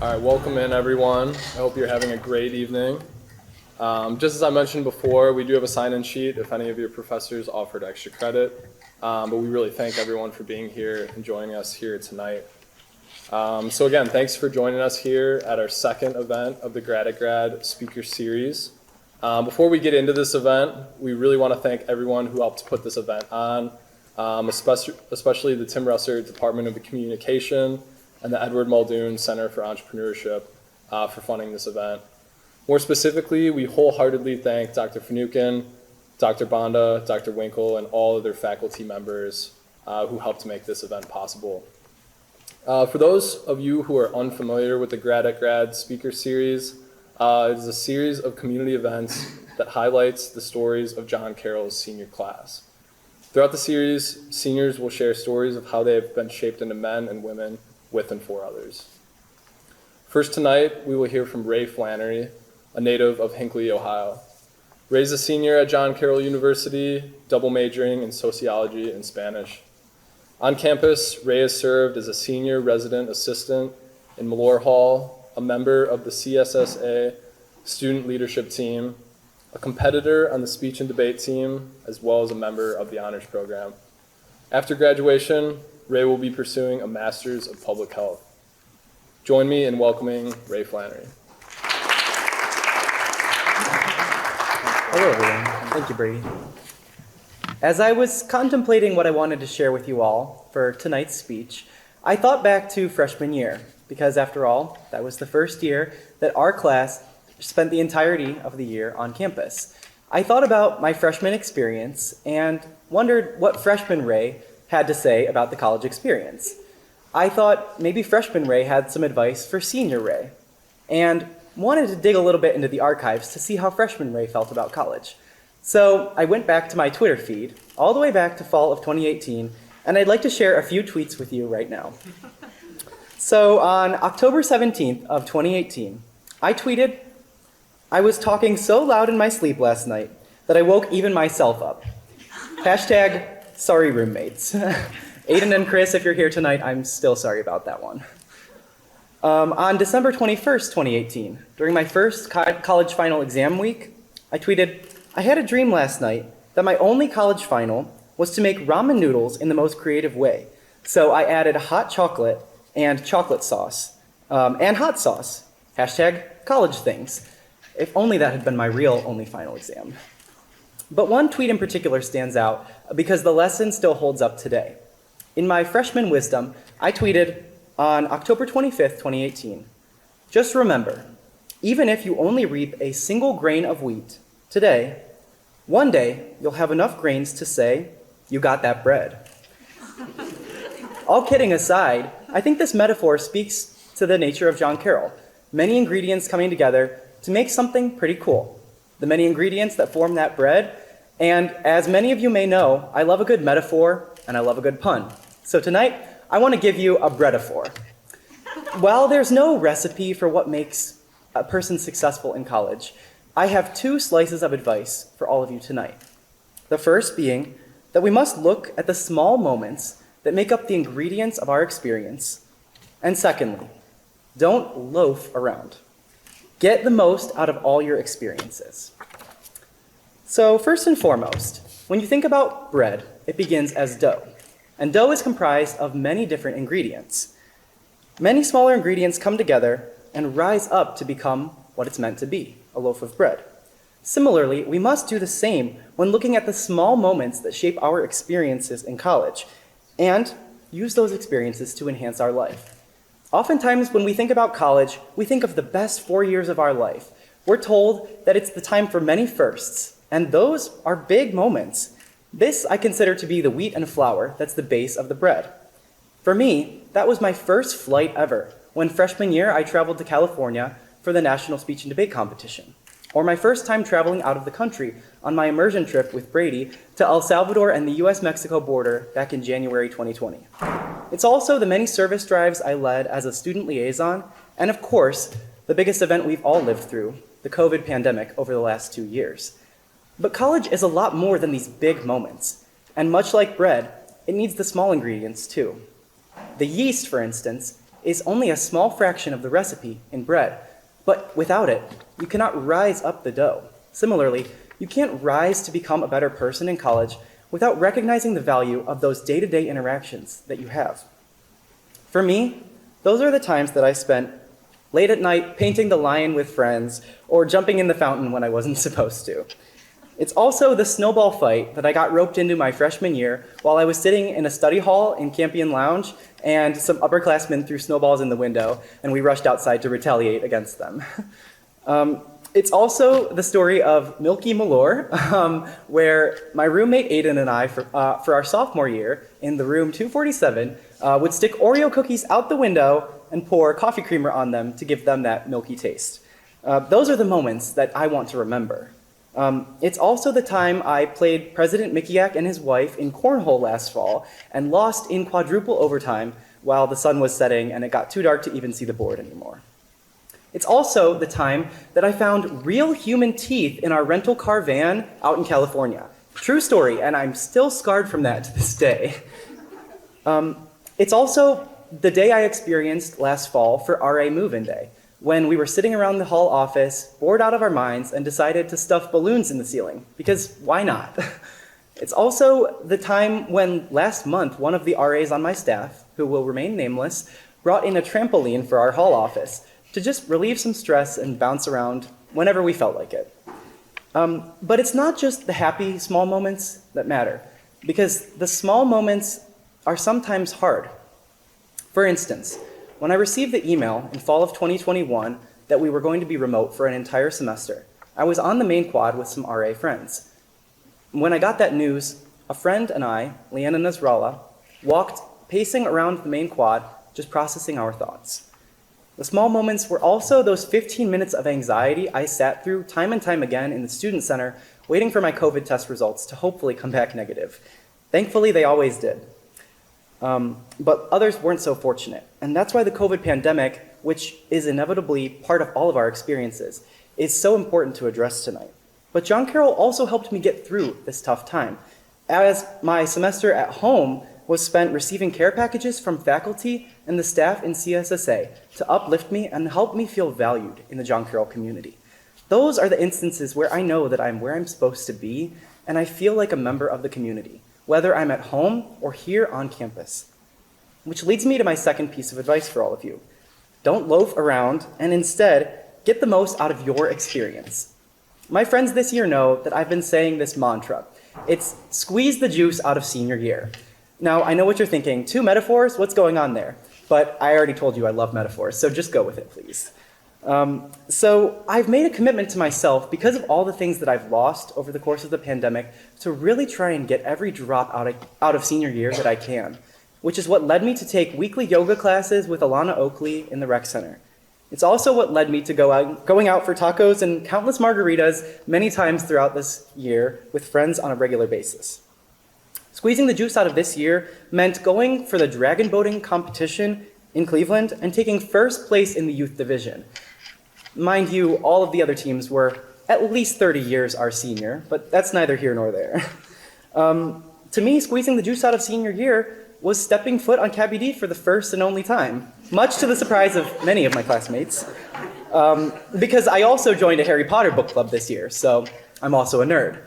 All right, welcome in everyone. I hope you're having a great evening. Just as I mentioned before, we do have a sign-in sheet if any of your professors offered extra credit, but we really thank everyone for being here and joining us here tonight. So again, thanks for joining us here at our second event of the Grad at Grad Speaker Series. Before we get into this event, we really want to thank everyone who helped put this event on, especially the Tim Russer Department of Communication and the Edward Muldoon Center for Entrepreneurship for funding this event. More specifically, we wholeheartedly thank Dr. Finucane, Dr. Bonda, Dr. Winkle, and all of their faculty members who helped make this event possible. For those of you who are unfamiliar with the Grad at Grad Speaker Series, it is a series of community events that highlights the stories of John Carroll's senior class. Throughout the series, seniors will share stories of how they have been shaped into men and women with and for others. First tonight, we will hear from Ray Flannery, a native of Hinckley, Ohio. Ray's a senior at John Carroll University, double majoring in sociology and Spanish. On campus, Ray has served as a senior resident assistant in Malore Hall, a member of the CSSA student leadership team, a competitor on the speech and debate team, as well as a member of the honors program. After graduation, Ray will be pursuing a Master's of Public Health. Join me in welcoming Ray Flannery. Hello, everyone. Thank you, Brady. As I was contemplating what I wanted to share with you all for tonight's speech, I thought back to freshman year, because after all, that was the first year that our class spent the entirety of the year on campus. I thought about my freshman experience and wondered what freshman Ray had to say about the college experience. I thought maybe freshman Ray had some advice for senior Ray, and wanted to dig a little bit into the archives to see how freshman Ray felt about college. So I went back to my Twitter feed, all the way back to fall of 2018, and I'd like to share a few tweets with you right now. So on October 17th of 2018, I tweeted, "I was talking so loud in my sleep last night that I woke even myself up. Hashtag sorry roommates." Aiden and Chris, if you're here tonight, I'm still sorry about that one. On December 21st, 2018, during my first college final exam week, I tweeted, "I had a dream last night that my only college final was to make ramen noodles in the most creative way. So I added hot chocolate and chocolate sauce, and hot sauce. Hashtag college things." If only that had been my real only final exam. But one tweet in particular stands out because the lesson still holds up today. In my freshman wisdom, I tweeted on October 25th, 2018, "Just remember, even if you only reap a single grain of wheat today, one day you'll have enough grains to say, 'You got that bread.'" All kidding aside, I think this metaphor speaks to the nature of John Carroll. Many ingredients coming together to make something pretty cool. The many ingredients that form that bread, and as many of you may know, I love a good metaphor and I love a good pun. So tonight, I want to give you a breadaphor. While there's no recipe for what makes a person successful in college, I have two slices of advice for all of you tonight. The first being that we must look at the small moments that make up the ingredients of our experience. And secondly, don't loaf around. Get the most out of all your experiences. So first and foremost, when you think about bread, it begins as dough. And dough is comprised of many different ingredients. Many smaller ingredients come together and rise up to become what it's meant to be, a loaf of bread. Similarly, we must do the same when looking at the small moments that shape our experiences in college and use those experiences to enhance our life. Oftentimes, when we think about college, we think of the best 4 years of our life. We're told that it's the time for many firsts, and those are big moments. This I consider to be the wheat and flour that's the base of the bread. For me, that was my first flight ever, when freshman year I traveled to California for the National Speech and Debate Competition, or my first time traveling out of the country on my immersion trip with Brady to El Salvador and the US-Mexico border back in January 2020. It's also the many service drives I led as a student liaison, and of course, the biggest event we've all lived through, the COVID pandemic over the last 2 years. But college is a lot more than these big moments, and much like bread, it needs the small ingredients too. The yeast, for instance, is only a small fraction of the recipe in bread. But without it, you cannot rise up the dough. Similarly, you can't rise to become a better person in college without recognizing the value of those day-to-day interactions that you have. For me, those are the times that I spent late at night painting the lion with friends or jumping in the fountain when I wasn't supposed to. It's also the snowball fight that I got roped into my freshman year while I was sitting in a study hall in Campion Lounge and some upperclassmen threw snowballs in the window and we rushed outside to retaliate against them. It's also the story of Milky Malore, where my roommate Aiden and I, for our sophomore year, in the room 247, would stick Oreo cookies out the window and pour coffee creamer on them to give them that milky taste. Those are the moments that I want to remember. It's also the time I played President Mikiak and his wife in cornhole last fall and lost in quadruple overtime while the sun was setting and it got too dark to even see the board anymore. It's also the time that I found real human teeth in our rental car van out in California. True story, and I'm still scarred from that to this day. It's also the day I experienced last fall for RA Move-In Day, when we were sitting around the hall office, bored out of our minds, and decided to stuff balloons in the ceiling, because why not? It's also the time when last month one of the RAs on my staff, who will remain nameless, brought in a trampoline for our hall office to just relieve some stress and bounce around whenever we felt like it. But it's not just the happy small moments that matter, because the small moments are sometimes hard. For instance, when I received the email in fall of 2021 that we were going to be remote for an entire semester, I was on the main quad with some RA friends. When I got that news, a friend and I, Leanna Nasrallah, walked pacing around the main quad, just processing our thoughts. The small moments were also those 15 minutes of anxiety I sat through time and time again in the student center, waiting for my COVID test results to hopefully come back negative. Thankfully, they always did. But others weren't so fortunate. And that's why the COVID pandemic, which is inevitably part of all of our experiences, is so important to address tonight. But John Carroll also helped me get through this tough time, as my semester at home was spent receiving care packages from faculty and the staff in CSSA to uplift me and help me feel valued in the John Carroll community. Those are the instances where I know that I'm where I'm supposed to be and I feel like a member of the community, whether I'm at home or here on campus. Which leads me to my second piece of advice for all of you. Don't loaf around and instead get the most out of your experience. My friends this year know that I've been saying this mantra. It's squeeze the juice out of senior year. Now, I know what you're thinking. 2 metaphors? What's going on there? But I already told you I love metaphors, so just go with it, please. So I've made a commitment to myself, because of all the things that I've lost over the course of the pandemic, to really try and get every drop out of senior year that I can, which is what led me to take weekly yoga classes with Alana Oakley in the rec center. It's also what led me to going out for tacos and countless margaritas many times throughout this year with friends on a regular basis. Squeezing the juice out of this year meant going for the dragon boating competition in Cleveland and taking first place in the youth division. Mind you, all of the other teams were at least 30 years our senior, but that's neither here nor there. To me, squeezing the juice out of senior year was stepping foot on Cabby D for the first and only time, much to the surprise of many of my classmates, because I also joined a Harry Potter book club this year, so I'm also a nerd.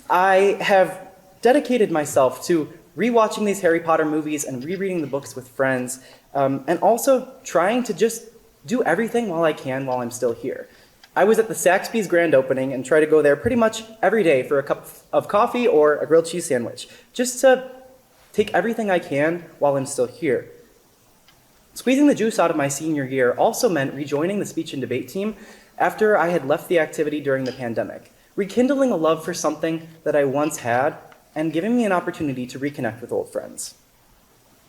I have dedicated myself to rewatching these Harry Potter movies and rereading the books with friends, and also trying to just do everything while I can while I'm still here. I was at the Saxby's grand opening and try to go there pretty much every day for a cup of coffee or a grilled cheese sandwich, just to take everything I can while I'm still here. Squeezing the juice out of my senior year also meant rejoining the speech and debate team after I had left the activity during the pandemic, rekindling a love for something that I once had, and giving me an opportunity to reconnect with old friends.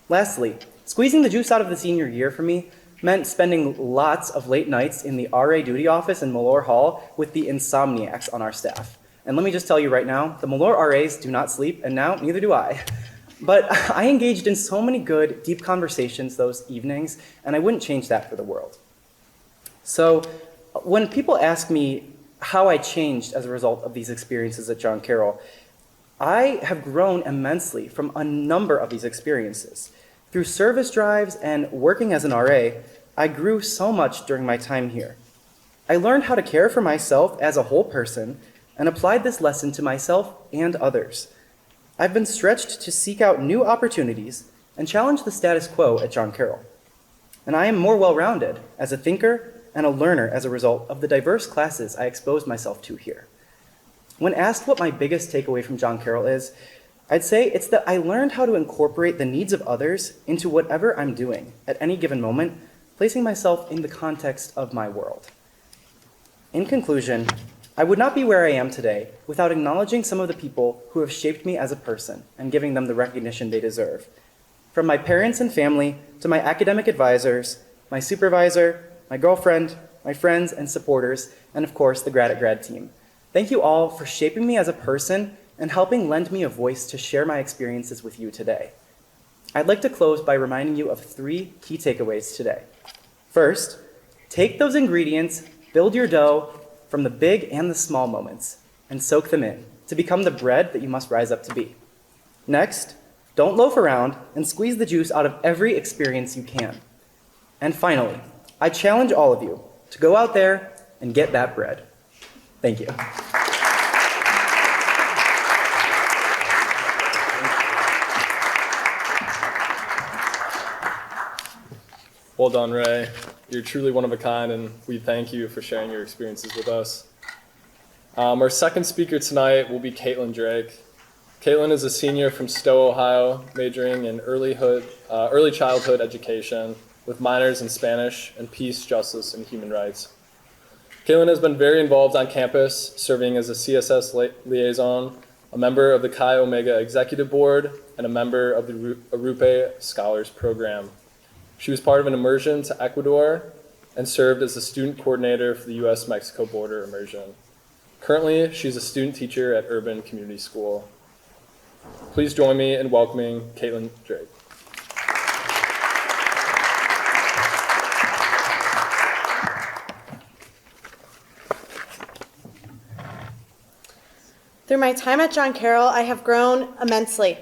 Lastly, squeezing the juice out of the senior year for me meant spending lots of late nights in the RA duty office in Malore Hall with the insomniacs on our staff. And let me just tell you right now, the Malore RAs do not sleep, and now neither do I. But I engaged in so many good, deep conversations those evenings, and I wouldn't change that for the world. So when people ask me how I changed as a result of these experiences at John Carroll, I have grown immensely from a number of these experiences. Through service drives and working as an RA, I grew so much during my time here. I learned how to care for myself as a whole person and applied this lesson to myself and others. I've been stretched to seek out new opportunities and challenge the status quo at John Carroll. And I am more well-rounded as a thinker and a learner as a result of the diverse classes I exposed myself to here. When asked what my biggest takeaway from John Carroll is, I'd say it's that I learned how to incorporate the needs of others into whatever I'm doing at any given moment, placing myself in the context of my world. In conclusion, I would not be where I am today without acknowledging some of the people who have shaped me as a person and giving them the recognition they deserve. From my parents and family to my academic advisors, my supervisor, my girlfriend, my friends and supporters, and of course the Grad at Grad team. Thank you all for shaping me as a person and helping lend me a voice to share my experiences with you today. I'd like to close by reminding you of 3 key takeaways today. First, take those ingredients, build your dough from the big and the small moments, and soak them in to become the bread that you must rise up to be. Next, don't loaf around and squeeze the juice out of every experience you can. And finally, I challenge all of you to go out there and get that bread. Thank you. Well done, Ray. You're truly one of a kind, and we thank you for sharing your experiences with us. Our second speaker tonight will be Caitlyn Drake. Caitlyn is a senior from Stowe, Ohio, majoring in early childhood education with minors in Spanish and peace, justice, and human rights. Caitlyn has been very involved on campus, serving as a CSS liaison, a member of the Chi Omega Executive Board, and a member of the Arupe Scholars Program. She was part of an immersion to Ecuador and served as the student coordinator for the U.S.-Mexico border immersion. Currently, she's a student teacher at Urban Community School. Please join me in welcoming Caitlyn Drake. Through my time at John Carroll, I have grown immensely.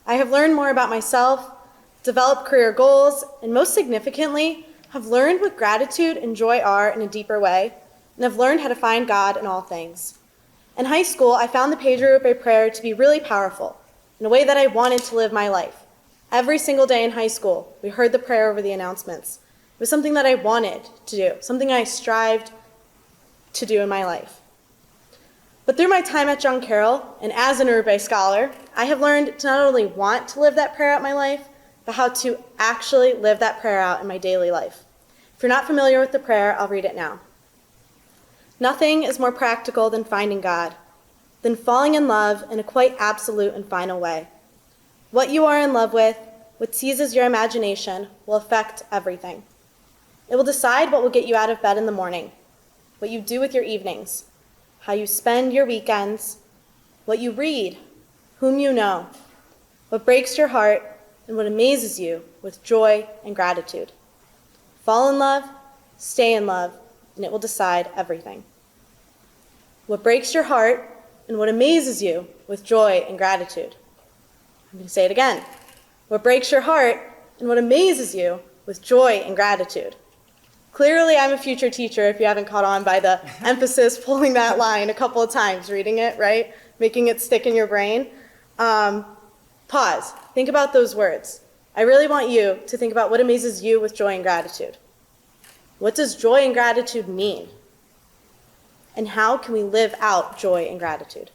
I have learned more about myself, developed career goals, and most significantly, have learned what gratitude and joy are in a deeper way, and have learned how to find God in all things. In high school, I found the Page Arupe prayer to be really powerful, in a way that I wanted to live my life. Every single day in high school, we heard the prayer over the announcements. It was something that I wanted to do, something I strived to do in my life. But through my time at John Carroll, and as an Arupe scholar, I have learned to not only want to live that prayer out in my life, but how to actually live that prayer out in my daily life. If you're not familiar with the prayer, I'll read it now. Nothing is more practical than finding God, than falling in love in a quite absolute and final way. What you are in love with, what seizes your imagination, will affect everything. It will decide what will get you out of bed in the morning, what you do with your evenings, how you spend your weekends, what you read, whom you know, what breaks your heart, and what amazes you with joy and gratitude. Fall in love, stay in love, and it will decide everything. What breaks your heart and what amazes you with joy and gratitude. I'm going to say it again. What breaks your heart and what amazes you with joy and gratitude. Clearly, I'm a future teacher if you haven't caught on by the emphasis pulling that line a couple of times, reading it, right? Making it stick in your brain. Pause. Think about those words. I really want you to think about what amazes you with joy and gratitude. What does joy and gratitude mean? And how can we live out joy and gratitude?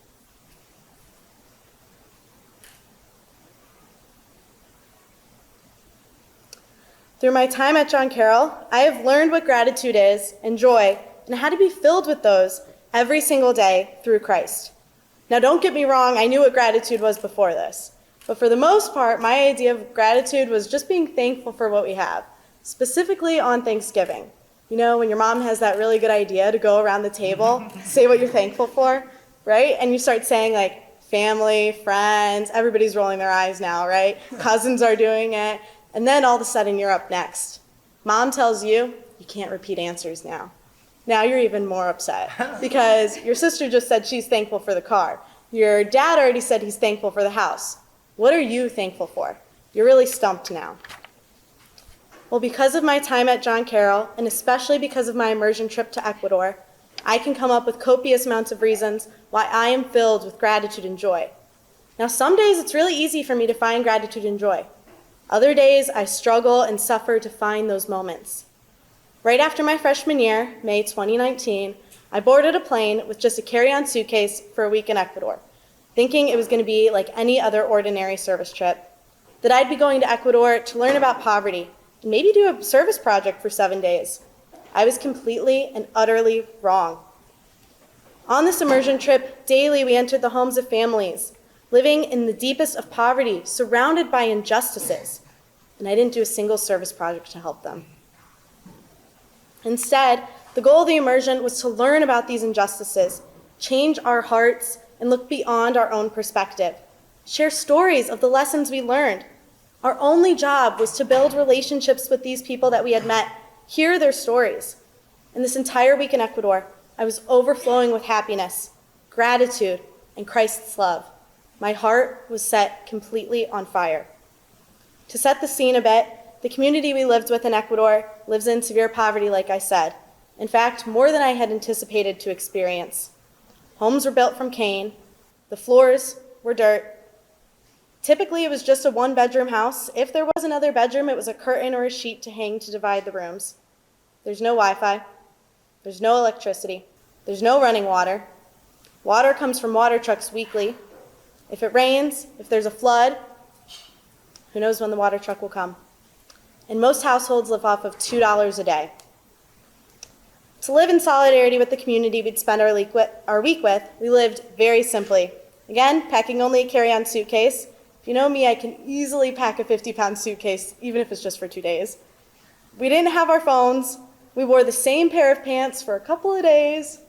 Through my time at John Carroll, I have learned what gratitude is and joy and how to be filled with those every single day through Christ. Now, don't get me wrong, I knew what gratitude was before this. But for the most part, my idea of gratitude was just being thankful for what we have, specifically on Thanksgiving. You know, when your mom has that really good idea to go around the table, say what you're thankful for, right? And you start saying like family, friends, everybody's rolling their eyes now, right? Cousins are doing it. And then all of a sudden you're up next. Mom tells you, you can't repeat answers now. Now you're even more upset because your sister just said she's thankful for the car. Your dad already said he's thankful for the house. What are you thankful for? You're really stumped now. Well, because of my time at John Carroll, and especially because of my immersion trip to Ecuador, I can come up with copious amounts of reasons why I am filled with gratitude and joy. Now, some days it's really easy for me to find gratitude and joy. Other days I struggle and suffer to find those moments. Right after my freshman year, May 2019, I boarded a plane with just a carry-on suitcase for a week in Ecuador, thinking it was going to be like any other ordinary service trip, that I'd be going to Ecuador to learn about poverty and maybe do a service project for 7 days. I was completely and utterly wrong. On this immersion trip, daily we entered the homes of families, living in the deepest of poverty, surrounded by injustices, and I didn't do a single service project to help them. Instead, the goal of the immersion was to learn about these injustices, change our hearts, and look beyond our own perspective, share stories of the lessons we learned. Our only job was to build relationships with these people that we had met, hear their stories. And this entire week in Ecuador, I was overflowing with happiness, gratitude, and Christ's love. My heart was set completely on fire. To set the scene a bit, the community we lived with in Ecuador lives in severe poverty, like I said. In fact, more than I had anticipated to experience. Homes were built from cane. The floors were dirt. Typically, it was just a one-bedroom house. If there was another bedroom, it was a curtain or a sheet to hang to divide the rooms. There's no Wi-Fi. There's no electricity. There's no running water. Water comes from water trucks weekly. If it rains, if there's a flood, who knows when the water truck will come. And most households live off of $2 a day. To live in solidarity with the community we'd spend our week with, we lived very simply. Again, packing only a carry-on suitcase. If you know me, I can easily pack a 50-pound suitcase, even if it's just for 2 days. We didn't have our phones. We wore the same pair of pants for a couple of days,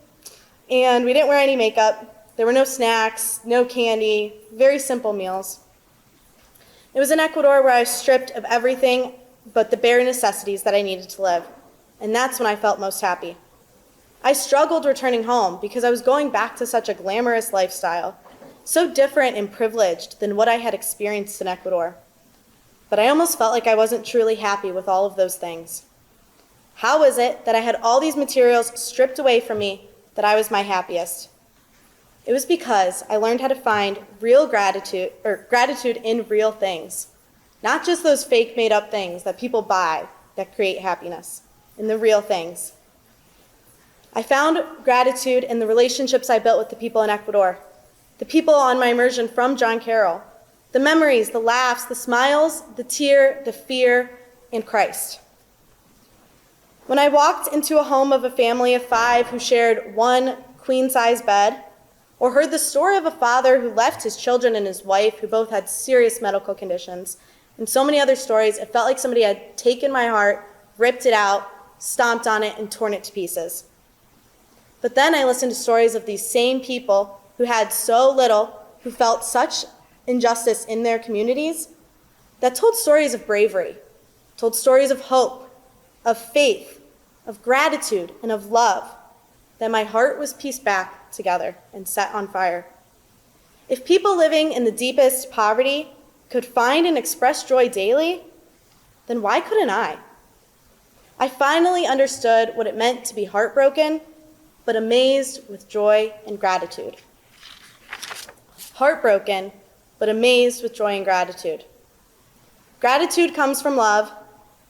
and we didn't wear any makeup. There were no snacks, no candy, very simple meals. It was in Ecuador where I was stripped of everything but the bare necessities that I needed to live, and that's when I felt most happy. I struggled returning home because I was going back to such a glamorous lifestyle, so different and privileged than what I had experienced in Ecuador. But I almost felt like I wasn't truly happy with all of those things. How was it that I had all these materials stripped away from me that I was my happiest? It was because I learned how to find real gratitude in real things, not just those fake made-up things that people buy that create happiness, in the real things. I found gratitude in the relationships I built with the people in Ecuador, the people on my immersion from John Carroll, the memories, the laughs, the smiles, the tear, the fear, and Christ. When I walked into a home of a family of 5 who shared one queen-size bed, or heard the story of a father who left his children and his wife who both had serious medical conditions, and so many other stories, it felt like somebody had taken my heart, ripped it out, stomped on it, and torn it to pieces. But then I listened to stories of these same people who had so little, who felt such injustice in their communities, that told stories of bravery, told stories of hope, of faith, of gratitude, and of love, that my heart was pieced back together and set on fire. If people living in the deepest poverty could find and express joy daily, then why couldn't I? I finally understood what it meant to be heartbroken, but amazed with joy and gratitude. Heartbroken, but amazed with joy and gratitude. Gratitude comes from love.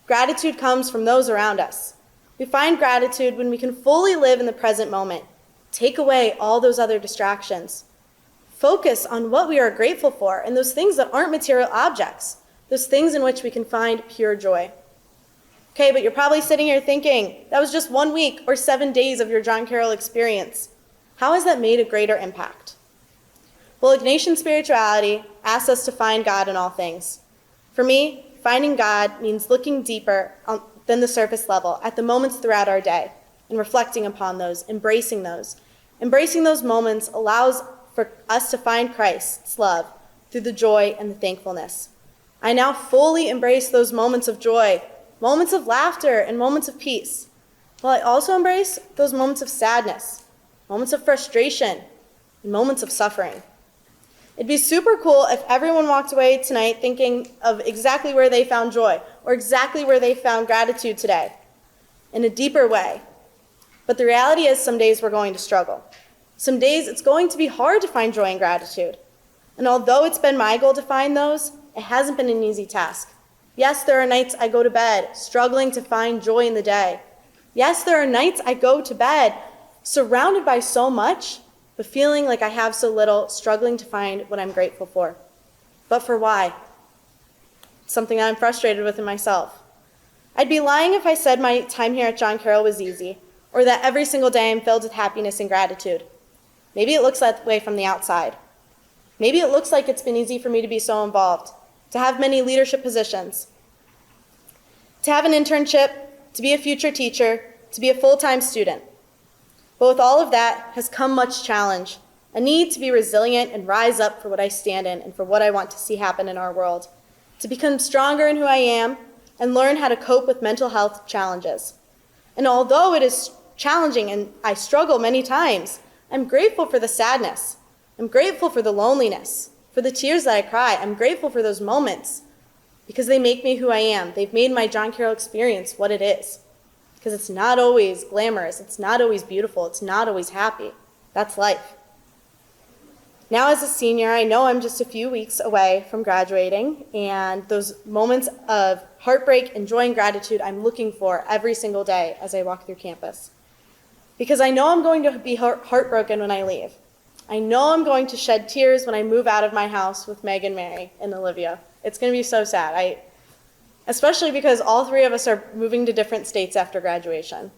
Gratitude comes from those around us. We find gratitude when we can fully live in the present moment, take away all those other distractions, focus on what we are grateful for and those things that aren't material objects, those things in which we can find pure joy. Okay, but you're probably sitting here thinking, that was just 1 week or 7 days of your John Carroll experience. How has that made a greater impact? Well, Ignatian spirituality asks us to find God in all things. For me, finding God means looking deeper than the surface level at the moments throughout our day and reflecting upon those, embracing those. Embracing those moments allows for us to find Christ's love through the joy and the thankfulness. I now fully embrace those moments of joy, moments of laughter, and moments of peace, while I also embrace those moments of sadness, moments of frustration, and moments of suffering. It'd be super cool if everyone walked away tonight thinking of exactly where they found joy or exactly where they found gratitude today in a deeper way. But the reality is some days we're going to struggle. Some days it's going to be hard to find joy and gratitude. And although it's been my goal to find those, it hasn't been an easy task. Yes, there are nights I go to bed struggling to find joy in the day. Yes, there are nights I go to bed surrounded by so much, but feeling like I have so little, struggling to find what I'm grateful for. But for why? It's something I'm frustrated with in myself. I'd be lying if I said my time here at John Carroll was easy, or that every single day I'm filled with happiness and gratitude. Maybe it looks that way from the outside. Maybe it looks like it's been easy for me to be so involved, to have many leadership positions, to have an internship, to be a future teacher, to be a full-time student. But with all of that has come much challenge, a need to be resilient and rise up for what I stand in and for what I want to see happen in our world, to become stronger in who I am and learn how to cope with mental health challenges. And although it is challenging and I struggle many times, I'm grateful for the sadness. I'm grateful for the loneliness, for the tears that I cry. I'm grateful for those moments because they make me who I am. They've made my John Carroll experience what it is. Because it's not always glamorous, it's not always beautiful, it's not always happy. That's life. Now as a senior, I know I'm just a few weeks away from graduating, and those moments of heartbreak and joy and gratitude I'm looking for every single day as I walk through campus. Because I know I'm going to be heartbroken when I leave. I know I'm going to shed tears when I move out of my house with Meg and Mary and Olivia. It's going to be so sad. Especially because all three of us are moving to different states after graduation.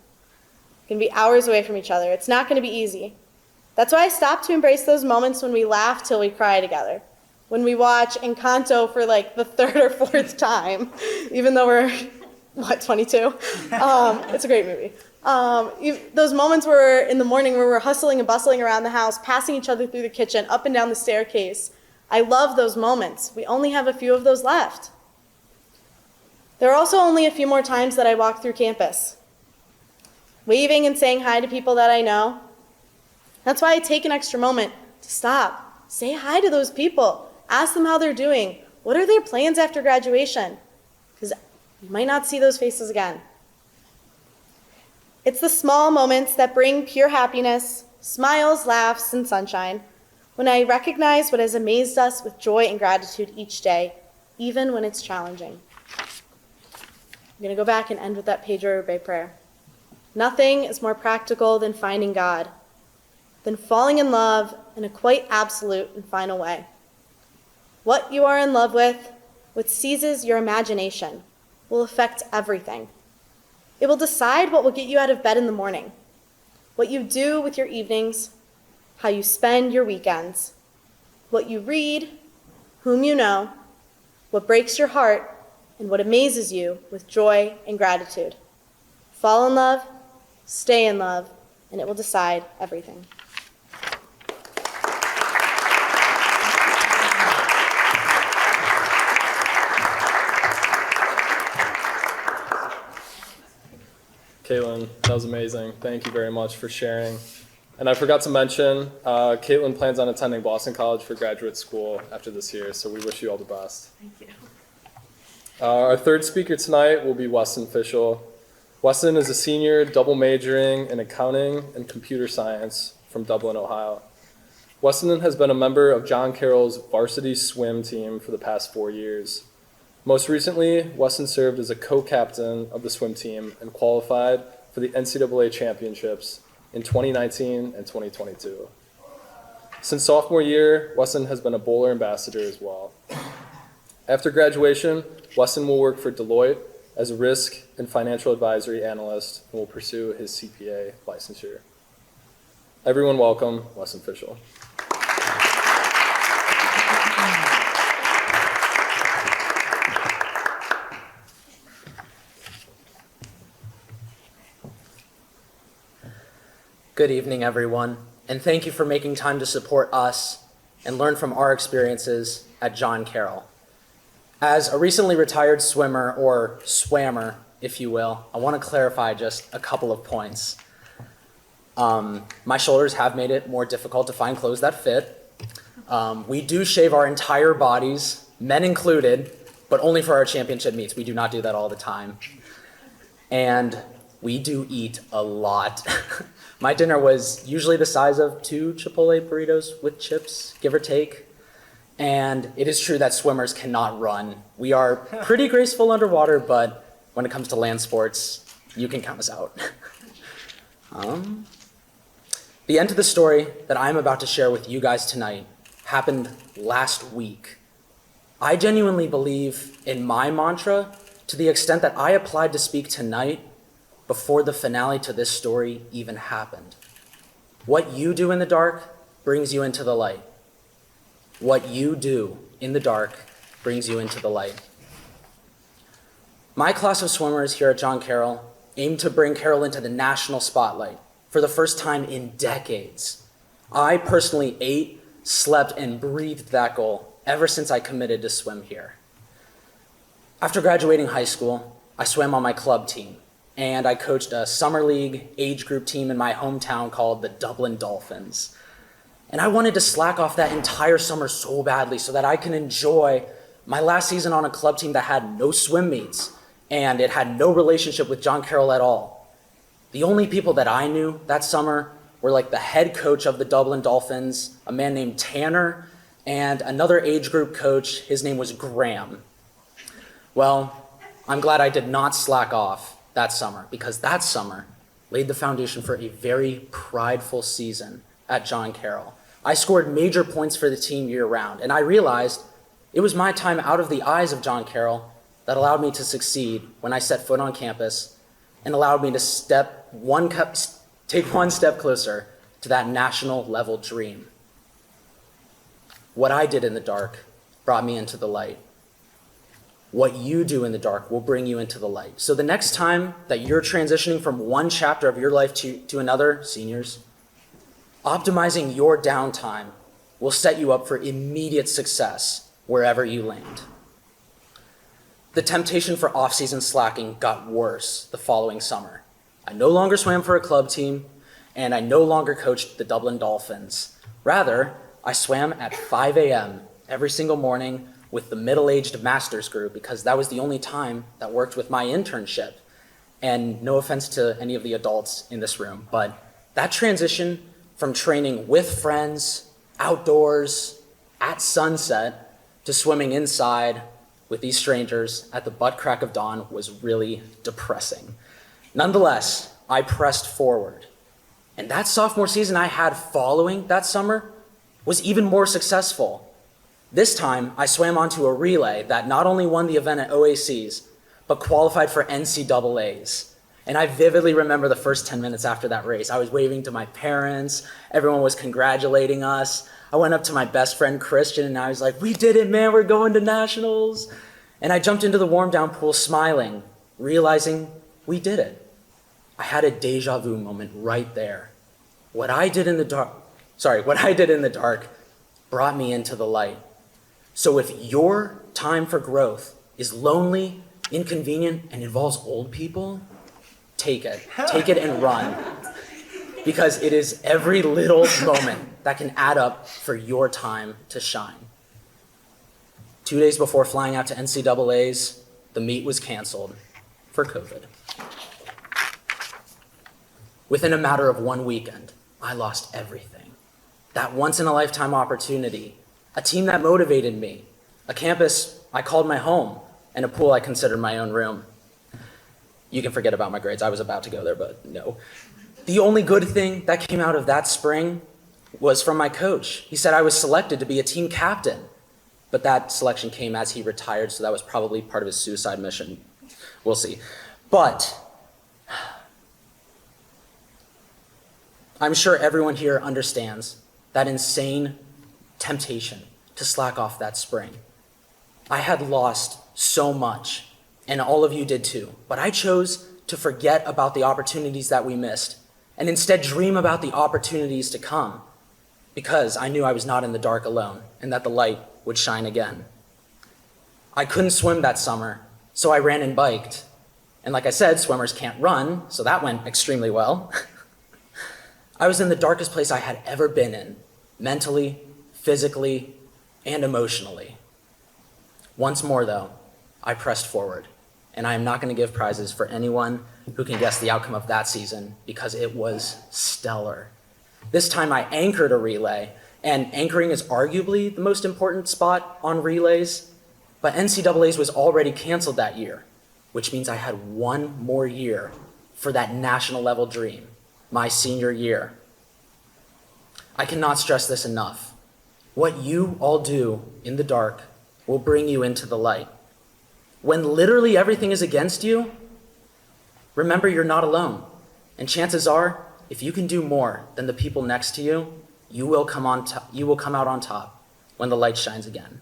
Going to be hours away from each other. It's not going to be easy. That's why I stopped to embrace those moments when we laugh till we cry together. When we watch Encanto for like the third or fourth time, even though we're, 22? It's a great movie. Those moments where in the morning where we're hustling and bustling around the house, passing each other through the kitchen, up and down the staircase. I love those moments. We only have a few of those left. There are also only a few more times that I walk through campus, waving and saying hi to people that I know. That's why I take an extra moment to stop, say hi to those people, ask them how they're doing. What are their plans after graduation? Because you might not see those faces again. It's the small moments that bring pure happiness, smiles, laughs, and sunshine, when I recognize what has amazed us with joy and gratitude each day, even when it's challenging. I'm going to go back and end with that Pedro Uribe prayer. Nothing is more practical than finding God, than falling in love in a quite absolute and final way. What you are in love with, what seizes your imagination, will affect everything. It will decide what will get you out of bed in the morning, what you do with your evenings, how you spend your weekends, what you read, whom you know, what breaks your heart, and what amazes you with joy and gratitude. Fall in love, stay in love, and it will decide everything. Caitlyn, that was amazing. Thank you very much for sharing. And I forgot to mention, Caitlyn plans on attending Boston College for graduate school after this year, so we wish you all the best. Thank you. Our third speaker tonight will be Weston Fischel. Weston is a senior double majoring in accounting and computer science from Dublin, Ohio. Weston has been a member of John Carroll's varsity swim team for the past 4 years. Most recently, Weston served as a co-captain of the swim team and qualified for the NCAA championships in 2019 and 2022. Since sophomore year, Weston has been a bowler ambassador as well. After graduation, Weston will work for Deloitte as a risk and financial advisory analyst and will pursue his CPA licensure. Everyone welcome Weston Fischel. Good evening, everyone, and thank you for making time to support us and learn from our experiences at John Carroll. As a recently retired swimmer, or swammer, if you will, I want to clarify just a couple of points. My shoulders have made it more difficult to find clothes that fit. We do shave our entire bodies, men included, but only for our championship meets. We do not do that all the time. And we do eat a lot. My dinner was usually the size of 2 Chipotle burritos with chips, give or take. And it is true that swimmers cannot run. We are pretty graceful underwater, but when it comes to land sports, you can count us out. The end of the story that I'm about to share with you guys tonight happened last week. I genuinely believe in my mantra to the extent that I applied to speak tonight before the finale to this story even happened. What you do in the dark brings you into the light. What you do in the dark brings you into the light. My class of swimmers here at John Carroll aim to bring Carroll into the national spotlight for the first time in decades. I personally ate, slept, and breathed that goal ever since I committed to swim here. After graduating high school, I swam on my club team, and I coached a summer league age group team in my hometown called the Dublin Dolphins. And I wanted to slack off that entire summer so badly so that I can enjoy my last season on a club team that had no swim meets, and it had no relationship with John Carroll at all. The only people that I knew that summer were like the head coach of the Dublin Dolphins, a man named Tanner, and another age group coach. His name was Graham. Well, I'm glad I did not slack off that summer, because that summer laid the foundation for a very prideful season at John Carroll. I scored major points for the team year-round, and I realized it was my time out of the eyes of John Carroll that allowed me to succeed when I set foot on campus and allowed me to take one step closer to that national level dream. What I did in the dark brought me into the light. What you do in the dark will bring you into the light. So the next time that you're transitioning from one chapter of your life to another, seniors, optimizing your downtime will set you up for immediate success wherever you land. The temptation for off-season slacking got worse the following summer. I no longer swam for a club team, and I no longer coached the Dublin Dolphins. Rather, I swam at 5 a.m. every single morning with the middle-aged masters group, because that was the only time that worked with my internship. And no offense to any of the adults in this room, but that transition from training with friends, outdoors, at sunset, to swimming inside with these strangers at the butt crack of dawn was really depressing. Nonetheless, I pressed forward. And that sophomore season I had following that summer was even more successful. This time, I swam onto a relay that not only won the event at OACs, but qualified for NCAAs. And I vividly remember the first 10 minutes after that race. I was waving to my parents, everyone was congratulating us. I went up to my best friend Christian and I was like, "We did it, man, we're going to nationals." And I jumped into the warm down pool smiling, realizing we did it. I had a deja vu moment right there. What I did in the dark brought me into the light. So if your time for growth is lonely, inconvenient, and involves old people, take it. Take it and run. Because it is every little moment that can add up for your time to shine. 2 days before flying out to NCAAs, the meet was canceled for COVID. Within a matter of one weekend, I lost everything. That once-in-a-lifetime opportunity, a team that motivated me, a campus I called my home, and a pool I considered my own room. You can forget about my grades. I was about to go there, but no. The only good thing that came out of that spring was from my coach. He said I was selected to be a team captain, but that selection came as he retired, so that was probably part of his suicide mission. We'll see. But I'm sure everyone here understands that insane temptation to slack off that spring. I had lost so much, and all of you did too, but I chose to forget about the opportunities that we missed and instead dream about the opportunities to come, because I knew I was not in the dark alone and that the light would shine again. I couldn't swim that summer, so I ran and biked. And like I said, swimmers can't run, so that went extremely well. I was in the darkest place I had ever been in, mentally, physically, and emotionally. Once more, though, I pressed forward, and I am not going to give prizes for anyone who can guess the outcome of that season because it was stellar. This time I anchored a relay, and anchoring is arguably the most important spot on relays, but NCAA's was already canceled that year, which means I had one more year for that national level dream, my senior year. I cannot stress this enough. What you all do in the dark will bring you into the light. When literally everything is against you, remember you're not alone. And chances are, if you can do more than the people next to you, you will come out on top when the light shines again.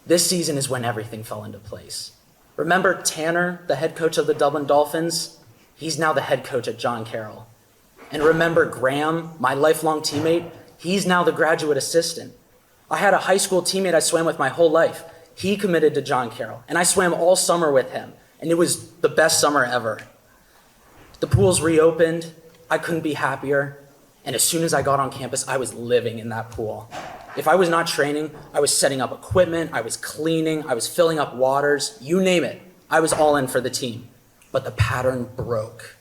This season is when everything fell into place. Remember Tanner, the head coach of the Dublin Dolphins? He's now the head coach at John Carroll. And remember Graham, my lifelong teammate? He's now the graduate assistant. I had a high school teammate I swam with my whole life. He committed to John Carroll, and I swam all summer with him, and it was the best summer ever. The pools reopened. I couldn't be happier. And as soon as I got on campus, I was living in that pool. If I was not training, I was setting up equipment, I was cleaning, I was filling up waters, you name it. I was all in for the team. But the pattern broke.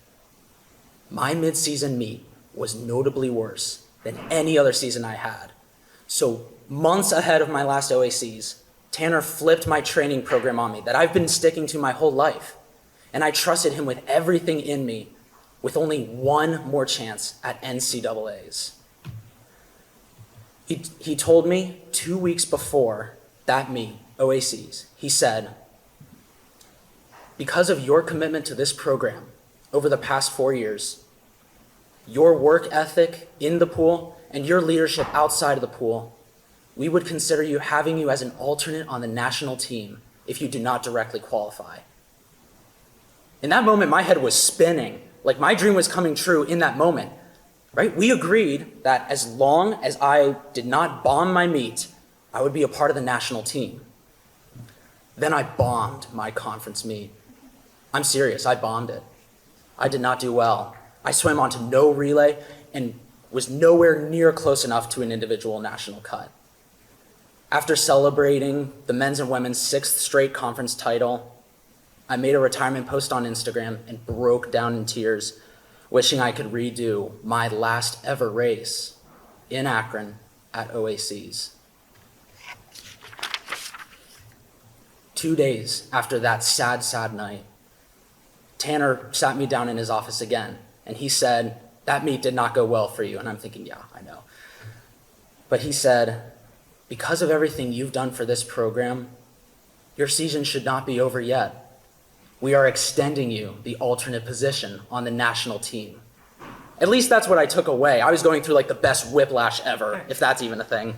My mid-season meet was notably worse than any other season I had. So months ahead of my last OACs, Tanner flipped my training program on me that I've been sticking to my whole life. And I trusted him with everything in me, with only one more chance at NCAAs. He told me 2 weeks before that meet, OACs, he said, because of your commitment to this program over the past 4 years, your work ethic in the pool and your leadership outside of the pool, we would consider having you as an alternate on the national team if you do not directly qualify. In that moment, my head was spinning. Like my dream was coming true in that moment, right? We agreed that as long as I did not bomb my meet, I would be a part of the national team. Then I bombed my conference meet. I'm serious, I bombed it. I did not do well. I swam onto no relay and was nowhere near close enough to an individual national cut. After celebrating the men's and women's 6th straight conference title, I made a retirement post on Instagram and broke down in tears, wishing I could redo my last ever race in Akron at OACs. 2 days after that sad night, Tanner sat me down in his office again, and he said, that meet did not go well for you. And I'm thinking, yeah, I know. But he said, because of everything you've done for this program, your season should not be over yet. We are extending you the alternate position on the national team. At least that's what I took away. I was going through like the best whiplash ever, if that's even a thing.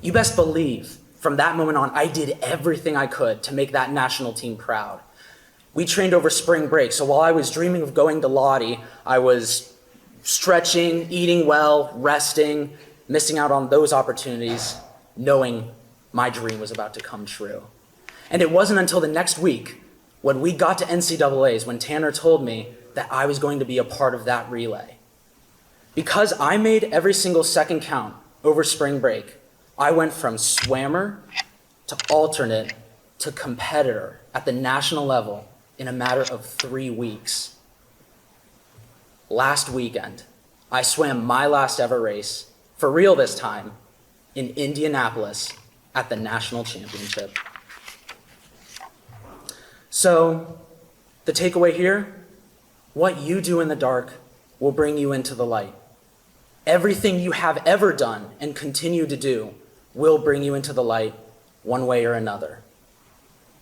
You best believe, from that moment on, I did everything I could to make that national team proud. We trained over spring break, so while I was dreaming of going to Lottie, I was stretching, eating well, resting, missing out on those opportunities, knowing my dream was about to come true. And it wasn't until the next week, when we got to NCAAs, when Tanner told me that I was going to be a part of that relay. Because I made every single second count over spring break, I went from swammer to alternate to competitor at the national level in a matter of 3 weeks. Last weekend, I swam my last ever race, for real this time, in Indianapolis at the national championship. So, the takeaway here, what you do in the dark will bring you into the light. Everything you have ever done and continue to do will bring you into the light one way or another.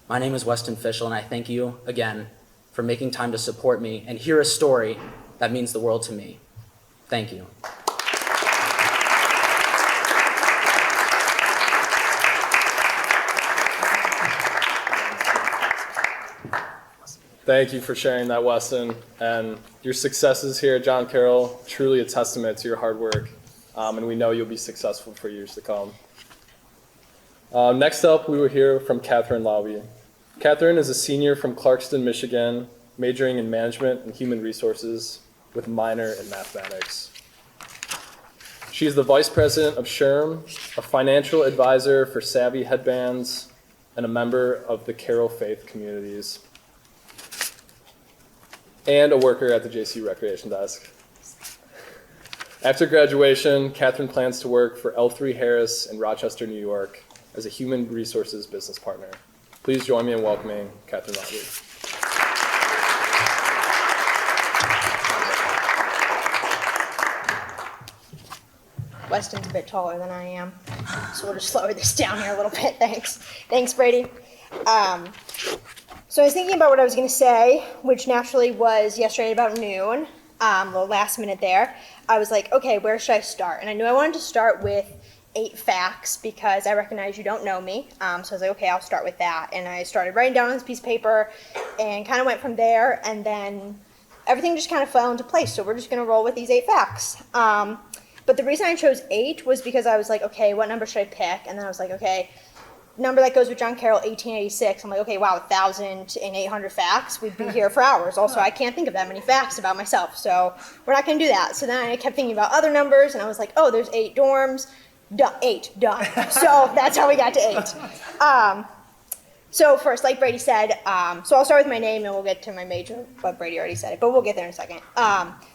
My name is Weston Fischel, and I thank you again for making time to support me and hear a story that means the world to me. Thank you. Thank you for sharing that, Weston. And your successes here at John Carroll, truly a testament to your hard work. And we know you'll be successful for years to come. Next up, we will hear from Catherine Lowby. Catherine is a senior from Clarkston, Michigan, majoring in management and human resources with a minor in mathematics. She's the vice president of SHRM, a financial advisor for Savvy Headbands, and a member of the Carroll Faith Communities, and a worker at the JCU Recreation Desk. After graduation, Catherine plans to work for L3 Harris in Rochester, New York, as a human resources business partner. Please join me in welcoming Catherine Rodley. Weston's a bit taller than I am, so we'll just lower this down here a little bit. Thanks, Brady. So I was thinking about what I was going to say, which naturally was yesterday about noon, the last minute there. I was like, okay, where should I start? And I knew I wanted to start with 8 facts because I recognize you don't know me. So I was like, okay, I'll start with that. And I started writing down on this piece of paper and kind of went from there. And then everything just kind of fell into place. So we're just going to roll with these 8 facts. But the reason I chose 8 was because I was like, okay, what number should I pick? And then I was like, okay, number that goes with John Carroll, 1886. I'm like, okay, wow, 1,800 facts. We'd be here for hours. Also, I can't think of that many facts about myself, so we're not going to do that. So then I kept thinking about other numbers, and I was like, oh, there's 8 dorms. 8, done. So that's how we got to 8. So first, like Brady said, so I'll start with my name and we'll get to my major, but Brady already said it, but we'll get there in a second.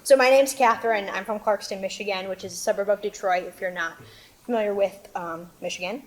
So my name's Catherine. I'm from Clarkston, Michigan, which is a suburb of Detroit if you're not familiar with Michigan.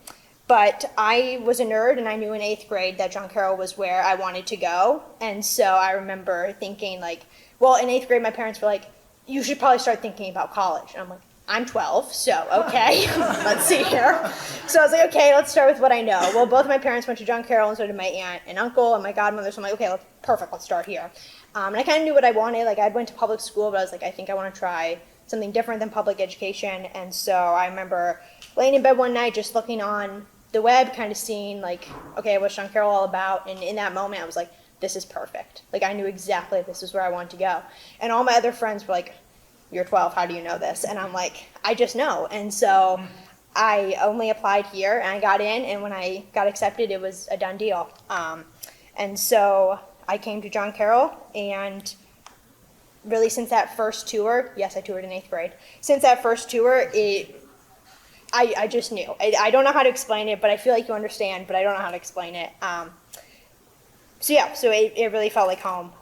But I was a nerd and I knew in 8th grade that John Carroll was where I wanted to go. And so I remember thinking like, well, in 8th grade, my parents were like, you should probably start thinking about college. And I'm like, I'm 12, so okay, let's see here. So I was like, okay, let's start with what I know. Well, both of my parents went to John Carroll, and so did my aunt and uncle and my godmother, so I'm like, okay, perfect, let's start here. And I kind of knew what I wanted. Like, I went to public school, but I was like, I think I want to try something different than public education. And so I remember laying in bed one night, just looking on the web, kind of seeing, like, okay, what's John Carroll all about? And in that moment, I was like, this is perfect. Like, I knew exactly this is where I wanted to go. And all my other friends were like, you're 12, how do you know this? And I'm like, I just know. And so I only applied here and I got in, and when I got accepted, it was a done deal. And so I came to John Carroll, and really since that first tour, yes, I toured in 8th grade. Since that first tour, I just knew. I don't know how to explain it, but I feel like you understand, but I don't know how to explain it. So it really felt like home.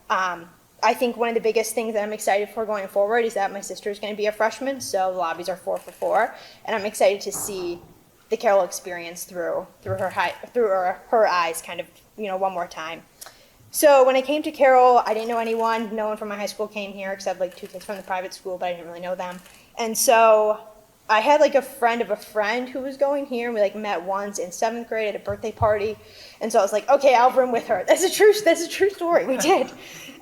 I think one of the biggest things that I'm excited for going forward is that my sister is going to be a freshman, so the lobbies are 4 for 4, and I'm excited to see the Carroll experience through her eyes, kind of, one more time. So when I came to Carroll, I didn't know anyone. No one from my high school came here except like 2 kids from the private school, but I didn't really know them. And so I had like a friend of a friend who was going here, and we like met once in 7th grade at a birthday party. And so I was like, okay, I'll room with her. That's a true story. We did.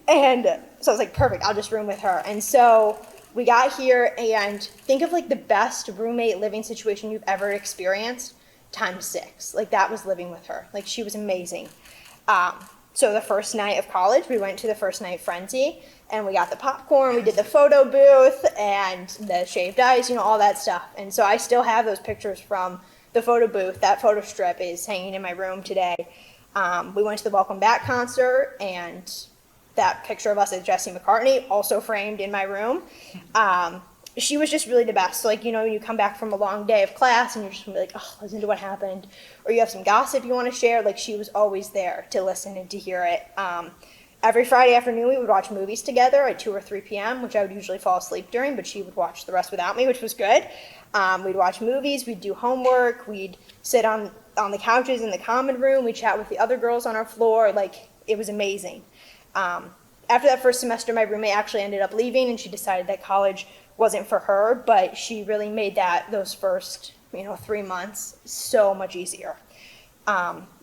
And so I was like, perfect, I'll just room with her. And so we got here, and think of like the best roommate living situation you've ever experienced times 6. Like, that was living with her. Like, she was amazing. So the first night of college, we went to the first night frenzy, and we got the popcorn, we did the photo booth, and the shaved ice, all that stuff. And so I still have those pictures from the photo booth. That photo strip is hanging in my room today. We went to the Welcome Back concert, and that picture of us as Jesse McCartney also framed in my room. She was just really the best. So, like, when you come back from a long day of class and you're just gonna be like, oh, listen to what happened, or you have some gossip you want to share, like, she was always there to listen and to hear it. Every Friday afternoon we would watch movies together at 2 or 3 p.m., which I would usually fall asleep during, but she would watch the rest without me, which was good. We'd watch movies, we'd do homework, we'd sit on the couches in the common room, we'd chat with the other girls on our floor. Like, it was amazing. After that first semester, my roommate actually ended up leaving, and she decided that college wasn't for her, but she really made those first 3 months so much easier.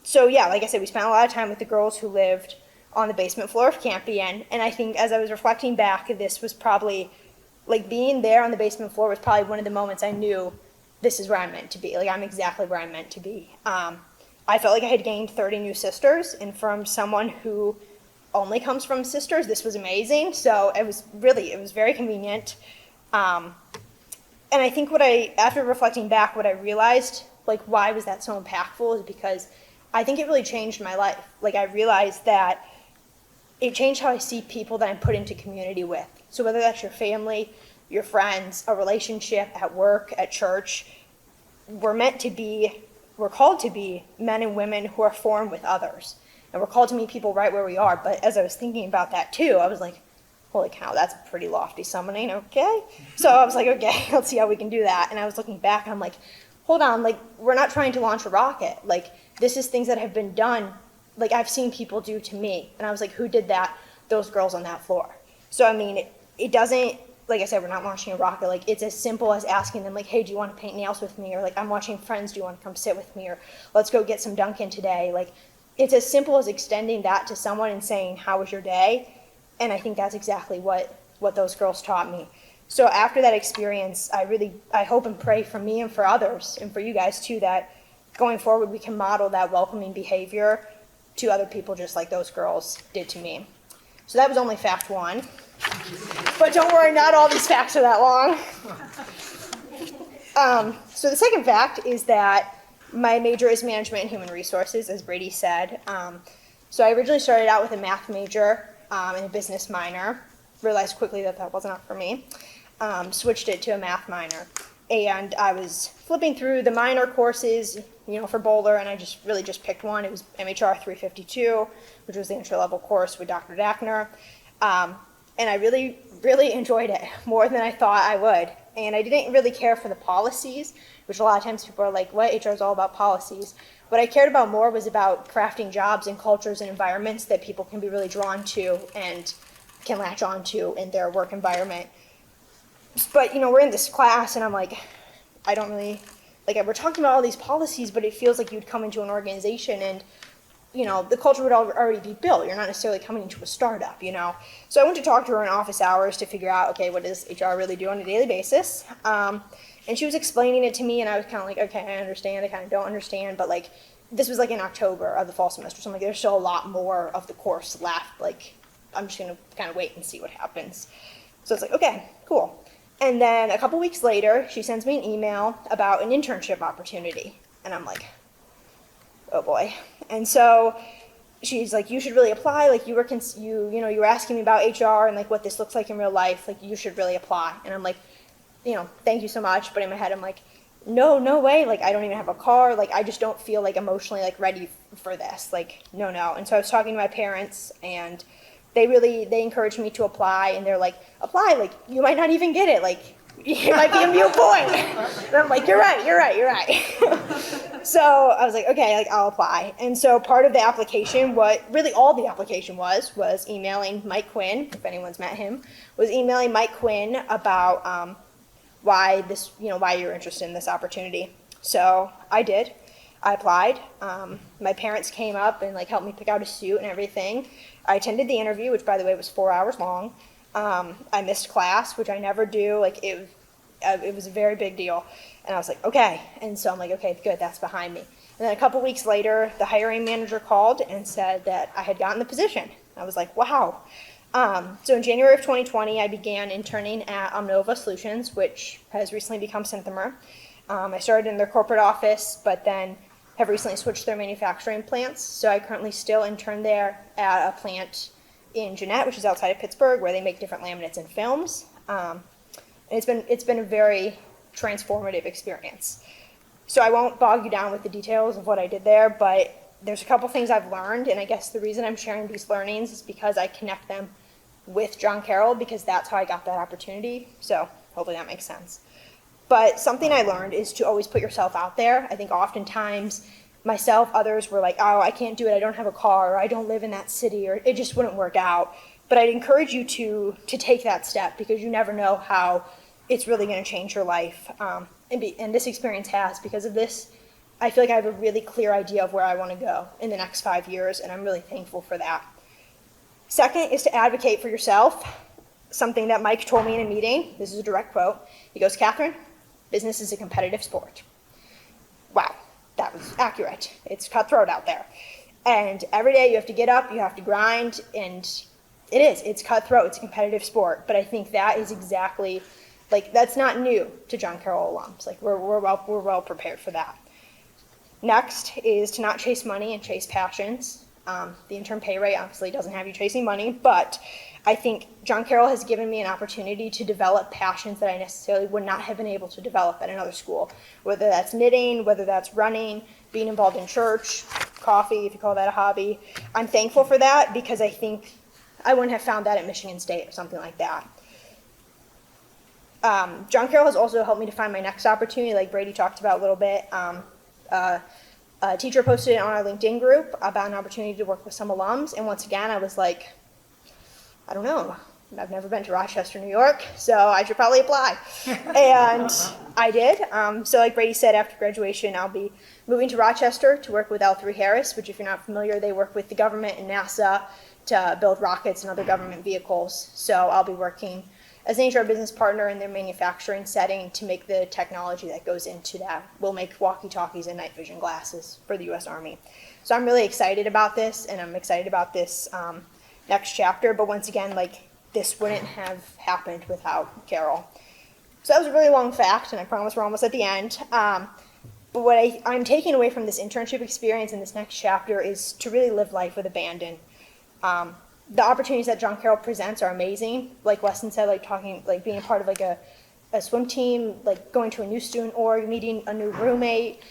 So yeah, like I said, we spent a lot of time with the girls who lived on the basement floor of Campion, and I think as I was reflecting back, this was probably, like, being there on the basement floor was probably one of the moments I knew this is where I'm meant to be. Like, I'm exactly where I'm meant to be. I felt like I had gained 30 new sisters, and from someone who only comes from sisters, this was amazing. So it was very convenient. And I think after reflecting back, what I realized, like, why was that so impactful, is because I think it really changed my life. Like, I realized that it changed how I see people that I'm put into community with. So whether that's your family, your friends, a relationship at work, at church. We're called to be men and women who are formed with others. And we're called to meet people right where we are. But as I was thinking about that too, I was like, holy cow, that's a pretty lofty summoning, okay? So I was like, okay, let's see how we can do that. And I was looking back and I'm like, hold on, like, we're not trying to launch a rocket. Like, this is things that have been done, like, I've seen people do to me. And I was like, who did that? Those girls on that floor. So, I mean, it doesn't, like I said, we're not launching a rocket. Like, it's as simple as asking them, like, hey, do you want to paint nails with me? Or, like, I'm watching Friends, do you want to come sit with me? Or, let's go get some Dunkin' today. Like, it's as simple as extending that to someone and saying, how was your day? And I think that's exactly what those girls taught me. So after that experience, I hope and pray for me and for others, and for you guys too, that going forward we can model that welcoming behavior to other people just like those girls did to me. So that was only fact one. But don't worry, not all these facts are that long. So the second fact is that my major is management and human resources, as Brady said. So I originally started out with a math major and a business minor. Realized quickly that that wasn't up for me. Switched it to a math minor. And I was flipping through the minor courses, for Boulder, and I just picked one. It was MHR 352, which was the entry-level course with Dr. Dackner. And I really, really enjoyed it, more than I thought I would. And I didn't really care for the policies, which a lot of times people are like, what? HR is all about policies. What I cared about more was about crafting jobs and cultures and environments that people can be really drawn to and can latch on to in their work environment. But, we're in this class, and I'm like, I don't really, we're talking about all these policies, but it feels like you'd come into an organization and, the culture would already be built. You're not necessarily coming into a startup, So I went to talk to her in office hours to figure out, okay, what does HR really do on a daily basis? And she was explaining it to me, and I was kind of like, okay, I understand, I kind of don't understand, but, this was, in October of the fall semester, so I'm like, there's still a lot more of the course left, I'm just going to kind of wait and see what happens. So it's like, okay, cool. And then a couple weeks later, she sends me an email about an internship opportunity. And I'm like, oh boy. And so she's like, you should really apply. You were asking me about HR and what this looks like in real life. You should really apply. And I'm like, thank you so much. But in my head, I'm like, no way. I don't even have a car. I just don't feel emotionally ready for this. No. And so I was talking to my parents, and they encouraged me to apply, and they're like, apply, you might not even get it, it might be a moot point. And I'm like, you're right. So I was like, okay, I'll apply. And so part of the application, what really all the application was emailing Mike Quinn, if anyone's met him, was emailing Mike Quinn about why you're interested in this opportunity. So I did. I applied. My parents came up and helped me pick out a suit and everything. I attended the interview, which by the way was 4 hours long. I missed class, which I never do. It was a very big deal. And I was like, okay. And so I'm like, okay, good, that's behind me. And then a couple weeks later, the hiring manager called and said that I had gotten the position. I was like, wow. So in January of 2020, I began interning at Omnova Solutions, which has recently become Synthomer. I started in their corporate office, but then have recently switched their manufacturing plants. So I currently still intern there at a plant in Jeanette, which is outside of Pittsburgh, where they make different laminates and films. And it's been a very transformative experience. So I won't bog you down with the details of what I did there, but there's a couple things I've learned, and I guess the reason I'm sharing these learnings is because I connect them with John Carroll, because that's how I got that opportunity. So hopefully that makes sense. But something I learned is to always put yourself out there. I think oftentimes myself, others were like, oh, I can't do it, I don't have a car, or I don't live in that city, or it just wouldn't work out. But I'd encourage you to take that step, because you never know how it's really going to change your life. And this experience has, because of this, I feel like I have a really clear idea of where I want to go in the next 5 years, and I'm really thankful for that. Second is to advocate for yourself. Something that Mike told me in a meeting, this is a direct quote. He goes, Catherine, business is a competitive sport. Wow, that was accurate. It's cutthroat out there. And every day you have to get up, you have to grind, and it's cutthroat, it's a competitive sport. But I think that is exactly, that's not new to John Carroll alums. We're well prepared for that. Next is to not chase money and chase passions. The intern pay rate obviously doesn't have you chasing money, but I think John Carroll has given me an opportunity to develop passions that I necessarily would not have been able to develop at another school, whether that's knitting, whether that's running, being involved in church, coffee, if you call that a hobby. I'm thankful for that because I think I wouldn't have found that at Michigan State or something like that. John Carroll has also helped me to find my next opportunity, like Brady talked about a little bit. A teacher posted it on our LinkedIn group about an opportunity to work with some alums, and once again, I was like, I don't know. I've never been to Rochester, New York, so I should probably apply. And I did. So like Brady said, after graduation, I'll be moving to Rochester to work with L3 Harris, which if you're not familiar, they work with the government and NASA to build rockets and other government vehicles. So I'll be working as an HR business partner in their manufacturing setting to make the technology that goes into that. We'll make walkie-talkies and night vision glasses for the U.S. Army. So I'm really excited about this, and I'm excited about this next chapter. But once again, like, this wouldn't have happened without Carol. So that was a really long fact, and I promise we're almost at the end. But what I'm taking away from this internship experience in this next chapter is to really live life with abandon. The opportunities that John Carroll presents are amazing. Like Weston said, like being a part of like a swim team, like going to a new student org, meeting a new roommate,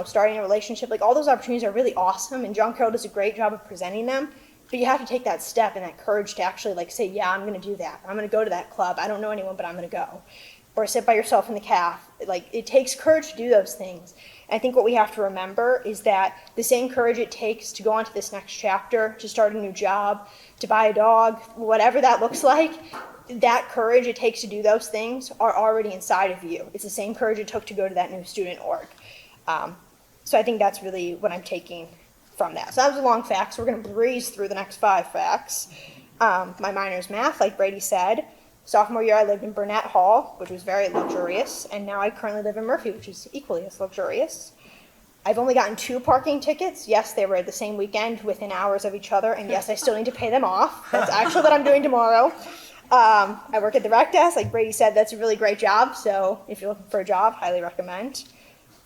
starting a relationship. Like all those opportunities are really awesome, and John Carroll does a great job of presenting them. But you have to take that step and that courage to actually like say, yeah, I'm going to do that. I'm going to go to that club. I don't know anyone, but I'm going to go. Or sit by yourself in the caf. Like it takes courage to do those things. And I think what we have to remember is that the same courage it takes to go on to this next chapter, to start a new job, to buy a dog, whatever that looks like, that courage it takes to do those things are already inside of you. It's the same courage it took to go to that new student org. So I think that's really what I'm taking from that. So that was a long fact, so we're going to breeze through the next 5 facts. My minor is math, like Brady said. Sophomore year, I lived in Burnett Hall, which was very luxurious, and now I currently live in Murphy, which is equally as luxurious. I've only gotten 2 parking tickets. Yes, they were the same weekend within hours of each other, and yes, I still need to pay them off. That's actually what I'm doing tomorrow. I work at the rec desk. Like Brady said, that's a really great job, so if you're looking for a job, highly recommend.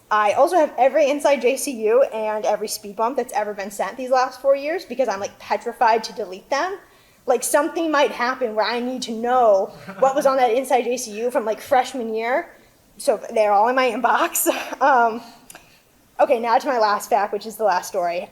I also have every Inside JCU and every speed bump that's ever been sent these last 4 years because I'm like petrified to delete them. Like something might happen where I need to know what was on that Inside JCU from like freshman year. So they're all in my inbox. Okay, now to my last fact, which is the last story.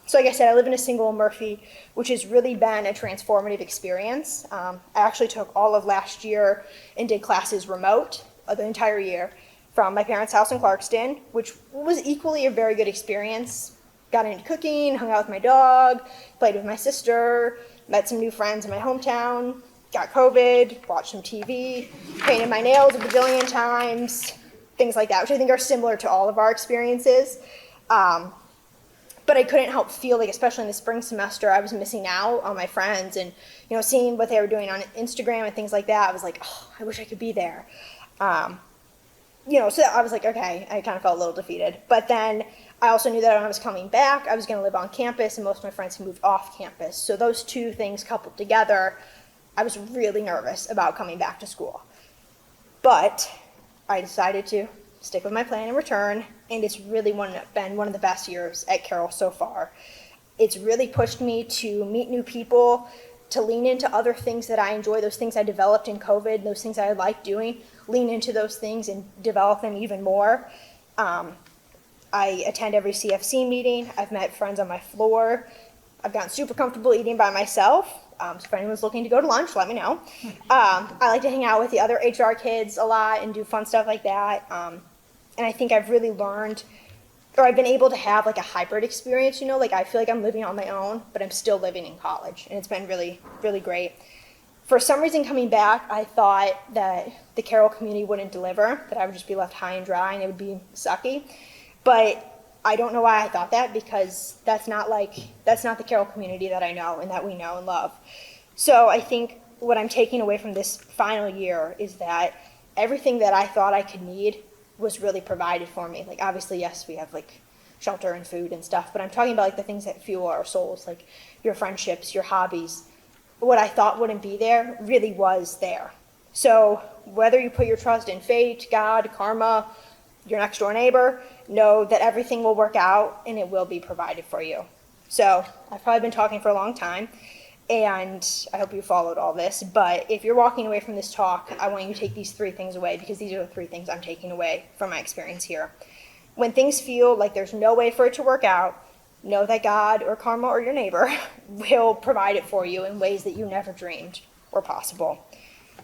So like I said, I live in a single Murphy, which has really been a transformative experience. I actually took all of last year and did classes remote the entire year from my parents' house in Clarkston, which was equally a very good experience. Got into cooking, hung out with my dog, played with my sister, met some new friends in my hometown, got COVID, watched some TV, painted my nails a bajillion times, things like that, which I think are similar to all of our experiences. But I couldn't help feel like, especially in the spring semester, I was missing out on my friends and, seeing what they were doing on Instagram and things like that. I was like, oh, I wish I could be there. So I was like, okay, I kind of felt a little defeated. But then I also knew that when I was coming back, I was going to live on campus, and most of my friends had moved off campus. So those two things coupled together, I was really nervous about coming back to school. But I decided to stick with my plan and return, and it's really been one of the best years at Carroll so far. It's really pushed me to meet new people, to lean into other things that I enjoy, those things I developed in COVID, those things I like doing, lean into those things and develop them even more. I attend every CFC meeting. I've met friends on my floor. I've gotten super comfortable eating by myself. So if anyone's looking to go to lunch, let me know. I like to hang out with the other HR kids a lot and do fun stuff like that. And I think I've really learned, or I've been able to have like a hybrid experience, like I feel like I'm living on my own, but I'm still living in college. And it's been really, really great. For some reason coming back, I thought that the Carroll community wouldn't deliver, that I would just be left high and dry and it would be sucky. But I don't know why I thought that, because that's not the Carroll community that I know and that we know and love. So I think what I'm taking away from this final year is that everything that I thought I could need was really provided for me. Like obviously, yes, we have like shelter and food and stuff, but I'm talking about like the things that fuel our souls, like your friendships, your hobbies. What I thought wouldn't be there really was there. So whether you put your trust in fate, God, karma, your next door neighbor, know that everything will work out and it will be provided for you. So I've probably been talking for a long time, and I hope you followed all this. But if you're walking away from this talk, I want you to take these 3 things away, because these are the 3 things I'm taking away from my experience here. When things feel like there's no way for it to work out, know that God or karma or your neighbor will provide it for you in ways that you never dreamed were possible.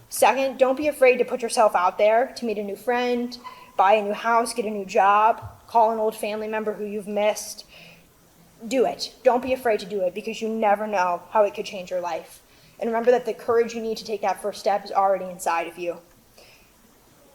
Second, don't be afraid to put yourself out there to meet a new friend, buy a new house, get a new job, call an old family member who you've missed. Do it. Don't be afraid to do it, because you never know how it could change your life. And remember that the courage you need to take that first step is already inside of you.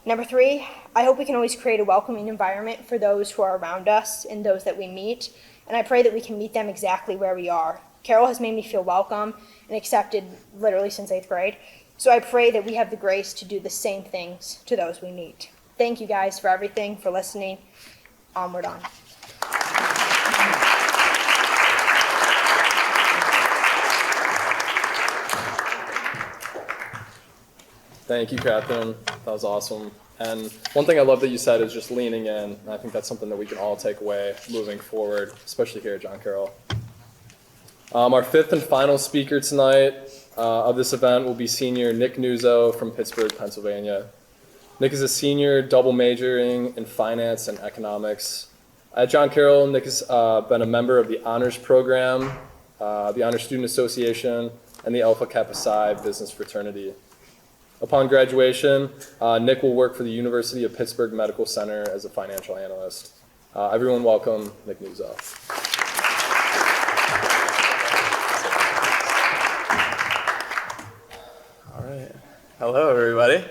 Number 3, I hope we can always create a welcoming environment for those who are around us and those that we meet. And I pray that we can meet them exactly where we are. Carol has made me feel welcome and accepted literally since 8th grade. So I pray that we have the grace to do the same things to those we meet. Thank you guys for everything, for listening. Onward on. Thank you, Caitlyn. That was awesome. And one thing I love that you said is just leaning in. And I think that's something that we can all take away moving forward, especially here at John Carroll. Our 5th and final speaker tonight of this event will be senior Nick Nuzzo from Pittsburgh, Pennsylvania. Nick is a senior double majoring in finance and economics. At John Carroll, Nick has been a member of the Honors Program, the Honor Student Association, and the Alpha Kappa Psi Business Fraternity. Upon graduation, Nick will work for the University of Pittsburgh Medical Center as a financial analyst. Everyone welcome Nick Nuzzo. All right. Hello, everybody.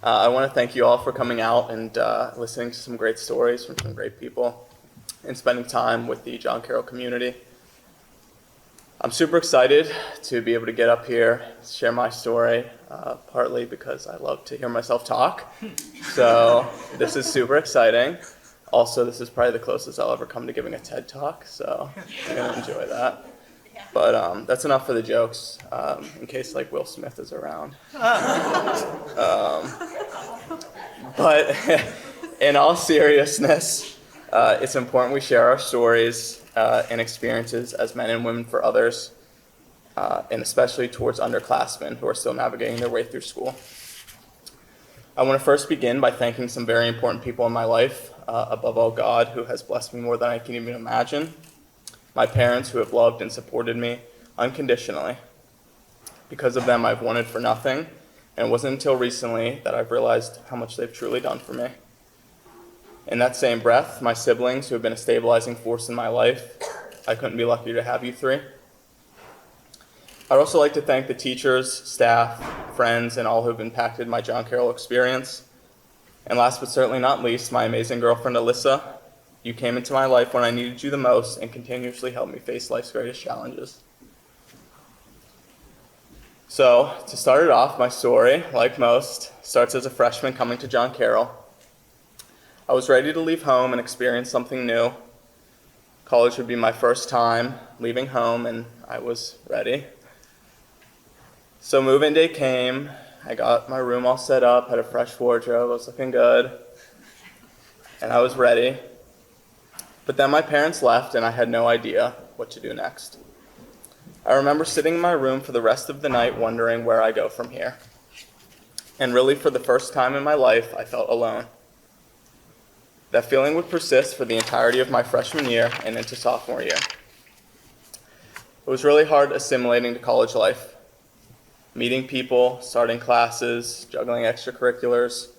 I want to thank you all for coming out and listening to some great stories from some great people and spending time with the John Carroll community. I'm super excited to be able to get up here, share my story, partly because I love to hear myself talk. So this is super exciting. Also, this is probably the closest I'll ever come to giving a TED Talk, so I'm going to enjoy that. But that's enough for the jokes, in case like Will Smith is around. But in all seriousness, it's important we share our stories and experiences as men and women for others, and especially towards underclassmen who are still navigating their way through school. I want to first begin by thanking some very important people in my life, above all God, who has blessed me more than I can even imagine. My parents, who have loved and supported me unconditionally. Because of them, I've wanted for nothing, and it wasn't until recently that I've realized how much they've truly done for me. In that same breath, my siblings, who have been a stabilizing force in my life, I couldn't be luckier to have you 3. I'd also like to thank the teachers, staff, friends, and all who have impacted my John Carroll experience. And last but certainly not least, my amazing girlfriend, Alyssa. You came into my life when I needed you the most and continuously helped me face life's greatest challenges. So, to start it off, my story, like most, starts as a freshman coming to John Carroll. I was ready to leave home and experience something new. College would be my first time leaving home, and I was ready. So move-in day came. I got my room all set up, had a fresh wardrobe, I was looking good, and I was ready. But then my parents left, and I had no idea what to do next. I remember sitting in my room for the rest of the night wondering where I go from here. And really, for the first time in my life, I felt alone. That feeling would persist for the entirety of my freshman year and into sophomore year. It was really hard assimilating to college life. Meeting people, starting classes, juggling extracurriculars,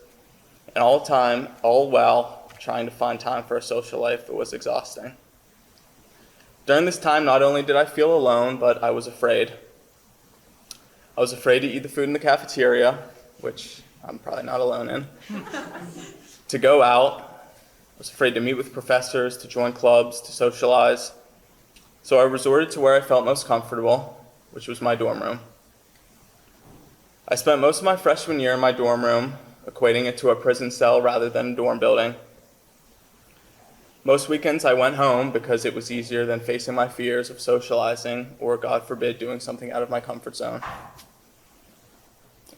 and all while trying to find time for a social life that was exhausting. During this time, not only did I feel alone, but I was afraid. I was afraid to eat the food in the cafeteria, which I'm probably not alone in, to go out. I was afraid to meet with professors, to join clubs, to socialize. So I resorted to where I felt most comfortable, which was my dorm room. I spent most of my freshman year in my dorm room, equating it to a prison cell rather than a dorm building. Most weekends I went home because it was easier than facing my fears of socializing or, God forbid, doing something out of my comfort zone.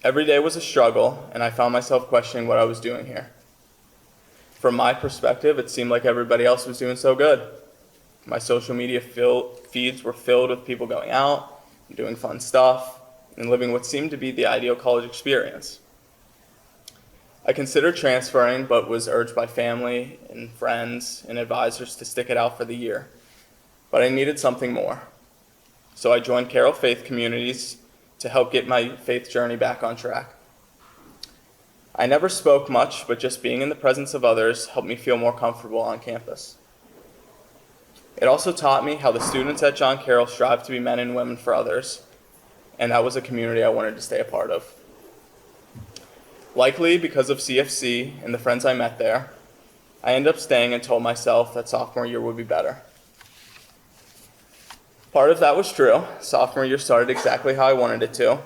Every day was a struggle, and I found myself questioning what I was doing here. From my perspective, it seemed like everybody else was doing so good. My social media feeds were filled with people going out, and doing fun stuff, and living what seemed to be the ideal college experience. I considered transferring, but was urged by family and friends and advisors to stick it out for the year. But I needed something more. So I joined Carroll Faith Communities to help get my faith journey back on track. I never spoke much, but just being in the presence of others helped me feel more comfortable on campus. It also taught me how the students at John Carroll strive to be men and women for others, and that was a community I wanted to stay a part of. Likely because of CFC and the friends I met there, I ended up staying and told myself that sophomore year would be better. Part of that was true. Sophomore year started exactly how I wanted it to.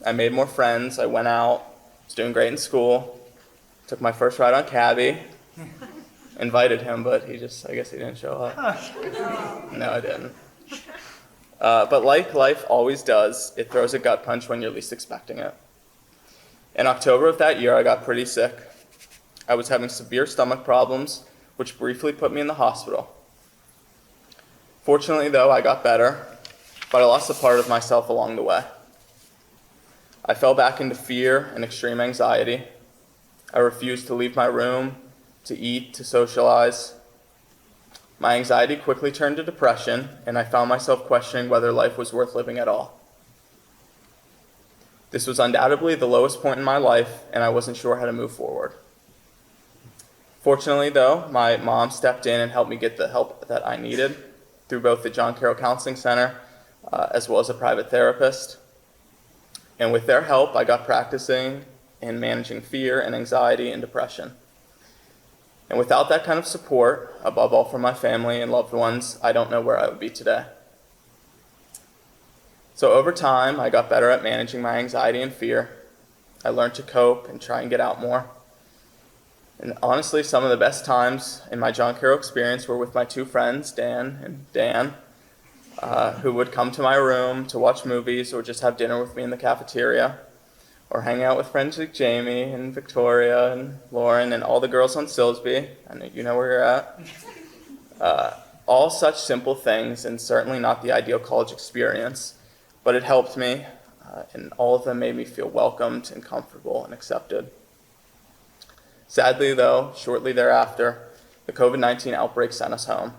I made more friends, I went out, was doing great in school, took my first ride on Cabby, invited him, but I guess he didn't show up. No, I didn't. But like life always does, it throws a gut punch when you're least expecting it. In October of that year, I got pretty sick. I was having severe stomach problems, which briefly put me in the hospital. Fortunately, though, I got better, but I lost a part of myself along the way. I fell back into fear and extreme anxiety. I refused to leave my room, to eat, to socialize. My anxiety quickly turned to depression, and I found myself questioning whether life was worth living at all. This was undoubtedly the lowest point in my life, and I wasn't sure how to move forward. Fortunately, though, my mom stepped in and helped me get the help that I needed through both the John Carroll Counseling Center as well as a private therapist. And with their help, I got practicing in managing fear and anxiety and depression. And without that kind of support, above all from my family and loved ones, I don't know where I would be today. So over time, I got better at managing my anxiety and fear. I learned to cope and try and get out more. And honestly, some of the best times in my John Carroll experience were with my two friends, Dan and Dan, who would come to my room to watch movies or just have dinner with me in the cafeteria, or hang out with friends like Jamie and Victoria and Lauren and all the girls on Silsby. I know you know where you're at. All such simple things, and certainly not the ideal college experience, but it helped me, and all of them made me feel welcomed and comfortable and accepted. Sadly, though, shortly thereafter, the COVID-19 outbreak sent us home.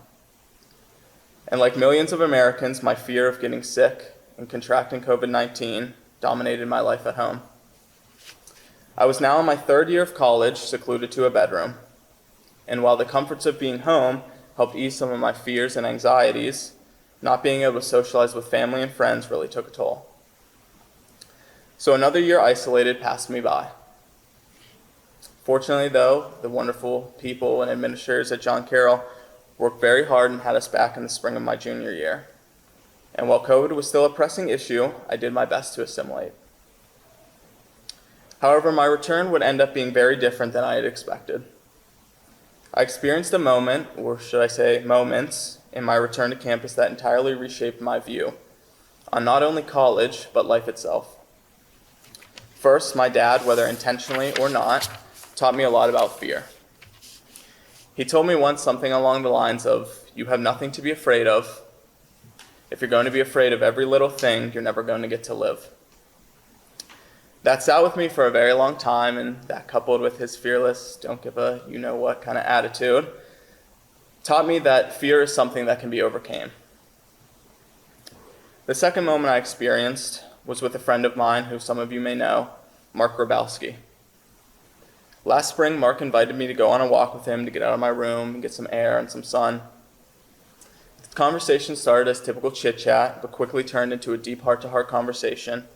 And like millions of Americans, my fear of getting sick and contracting COVID-19 dominated my life at home. I was now in my third year of college, secluded to a bedroom. And while the comforts of being home helped ease some of my fears and anxieties, not being able to socialize with family and friends really took a toll. So another year isolated passed me by. Fortunately, though, the wonderful people and administrators at John Carroll worked very hard and had us back in the spring of my junior year. And while COVID was still a pressing issue, I did my best to assimilate. However, my return would end up being very different than I had expected. I experienced a moment, or should I say moments, in my return to campus that entirely reshaped my view on not only college, but life itself. First, my dad, whether intentionally or not, taught me a lot about fear. He told me once something along the lines of, "You have nothing to be afraid of. If you're going to be afraid of every little thing, you're never going to get to live." That sat with me for a very long time, and that, coupled with his fearless, don't give a you-know-what kind of attitude, taught me that fear is something that can be overcome. The second moment I experienced was with a friend of mine who some of you may know, Mark Grabowski. Last spring, Mark invited me to go on a walk with him to get out of my room and get some air and some sun. The conversation started as typical chit-chat, but quickly turned into a deep heart-to-heart conversation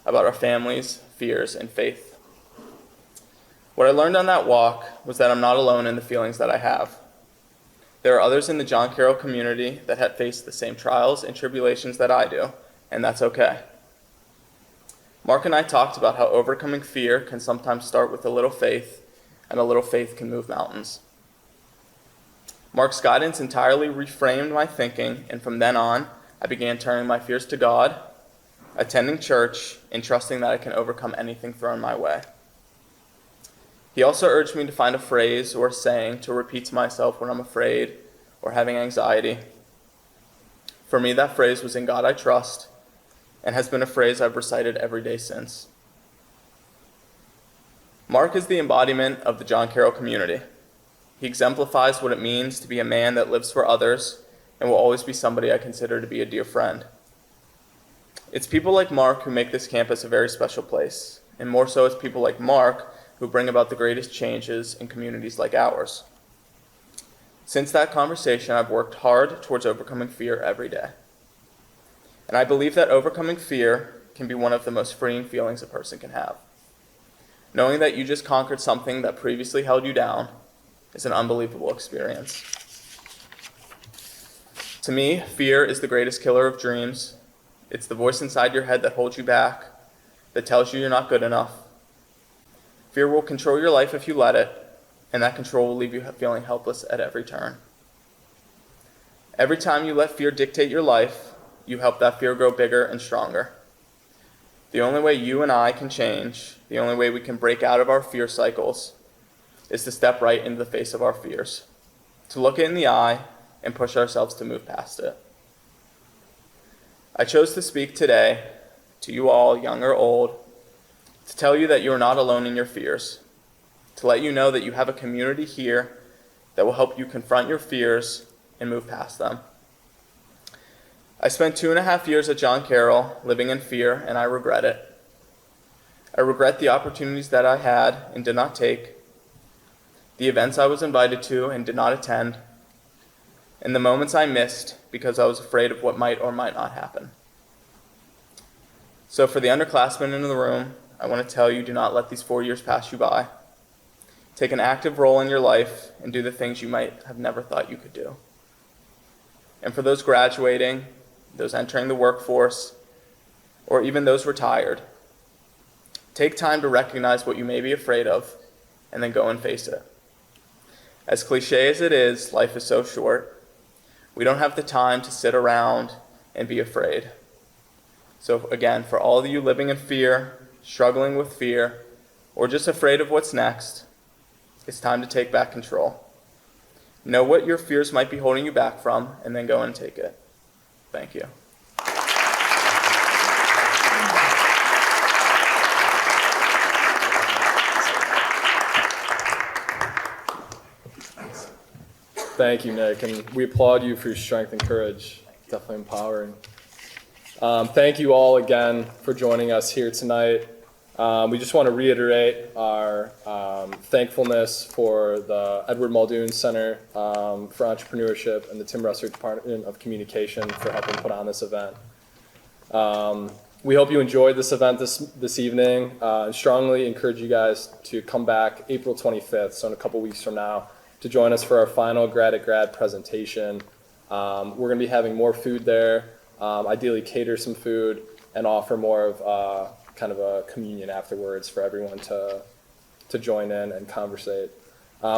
about our families, fears, and faith. What I learned on that walk was that I'm not alone in the feelings that I have. There are others in the John Carroll community that have faced the same trials and tribulations that I do, and that's okay. Mark and I talked about how overcoming fear can sometimes start with a little faith, and a little faith can move mountains. Mark's guidance entirely reframed my thinking, and from then on, I began turning my fears to God, attending church, and trusting that I can overcome anything thrown my way. He also urged me to find a phrase or a saying to repeat to myself when I'm afraid or having anxiety, For me, that phrase was "In God I trust," and has been a phrase I've recited every day since. Mark is the embodiment of the John Carroll community. He exemplifies what it means to be a man that lives for others and will always be somebody I consider to be a dear friend. It's people like Mark who make this campus a very special place, and more so it's people like Mark who bring about the greatest changes in communities like ours. Since that conversation, I've worked hard towards overcoming fear every day. And I believe that overcoming fear can be one of the most freeing feelings a person can have. Knowing that you just conquered something that previously held you down is an unbelievable experience. To me, fear is the greatest killer of dreams. It's the voice inside your head that holds you back, that tells you you're not good enough. Fear will control your life if you let it, and that control will leave you feeling helpless at every turn. Every time you let fear dictate your life, you help that fear grow bigger and stronger. The only way you and I can change, the only way we can break out of our fear cycles, is to step right into the face of our fears, to look it in the eye and push ourselves to move past it. I chose to speak today to you all, young or old, to tell you that you are not alone in your fears, to let you know that you have a community here that will help you confront your fears and move past them. I spent 2.5 years at John Carroll living in fear, and I regret it. I regret the opportunities that I had and did not take, the events I was invited to and did not attend, and the moments I missed because I was afraid of what might or might not happen. So for the underclassmen in the room, I want to tell you, do not let these 4 years pass you by. Take an active role in your life and do the things you might have never thought you could do. And for those graduating, those entering the workforce, or even those retired, take time to recognize what you may be afraid of and then go and face it. As cliche as it is, life is so short. We don't have the time to sit around and be afraid. So again, for all of you living in fear, struggling with fear, or just afraid of what's next, it's time to take back control. Know what your fears might be holding you back from, and then go and take it. Thank you. Thank you, Nick, and we applaud you for your strength and courage. Definitely empowering. Thank you all again for joining us here tonight. We just want to reiterate our thankfulness for the Edward Muldoon Center for Entrepreneurship and the Tim Russert Department of Communication for helping put on this event. We hope you enjoyed this event this evening, and strongly encourage you guys to come back April 25th, so in a couple weeks from now, to join us for our final Grad at Grad presentation. We're going to be having more food there, ideally cater some food, and offer more of kind of a communion afterwards for everyone to join in and conversate.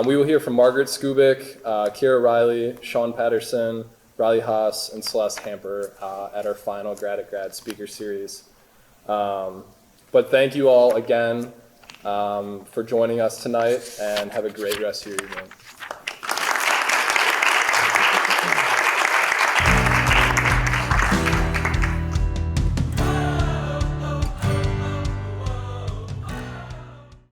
We will hear from Margaret Skubik, Kira Riley, Sean Patterson, Riley Haas, and Celeste Hamper at our final Grad at Grad speaker series. But thank you all again for joining us tonight, and have a great rest of your evening.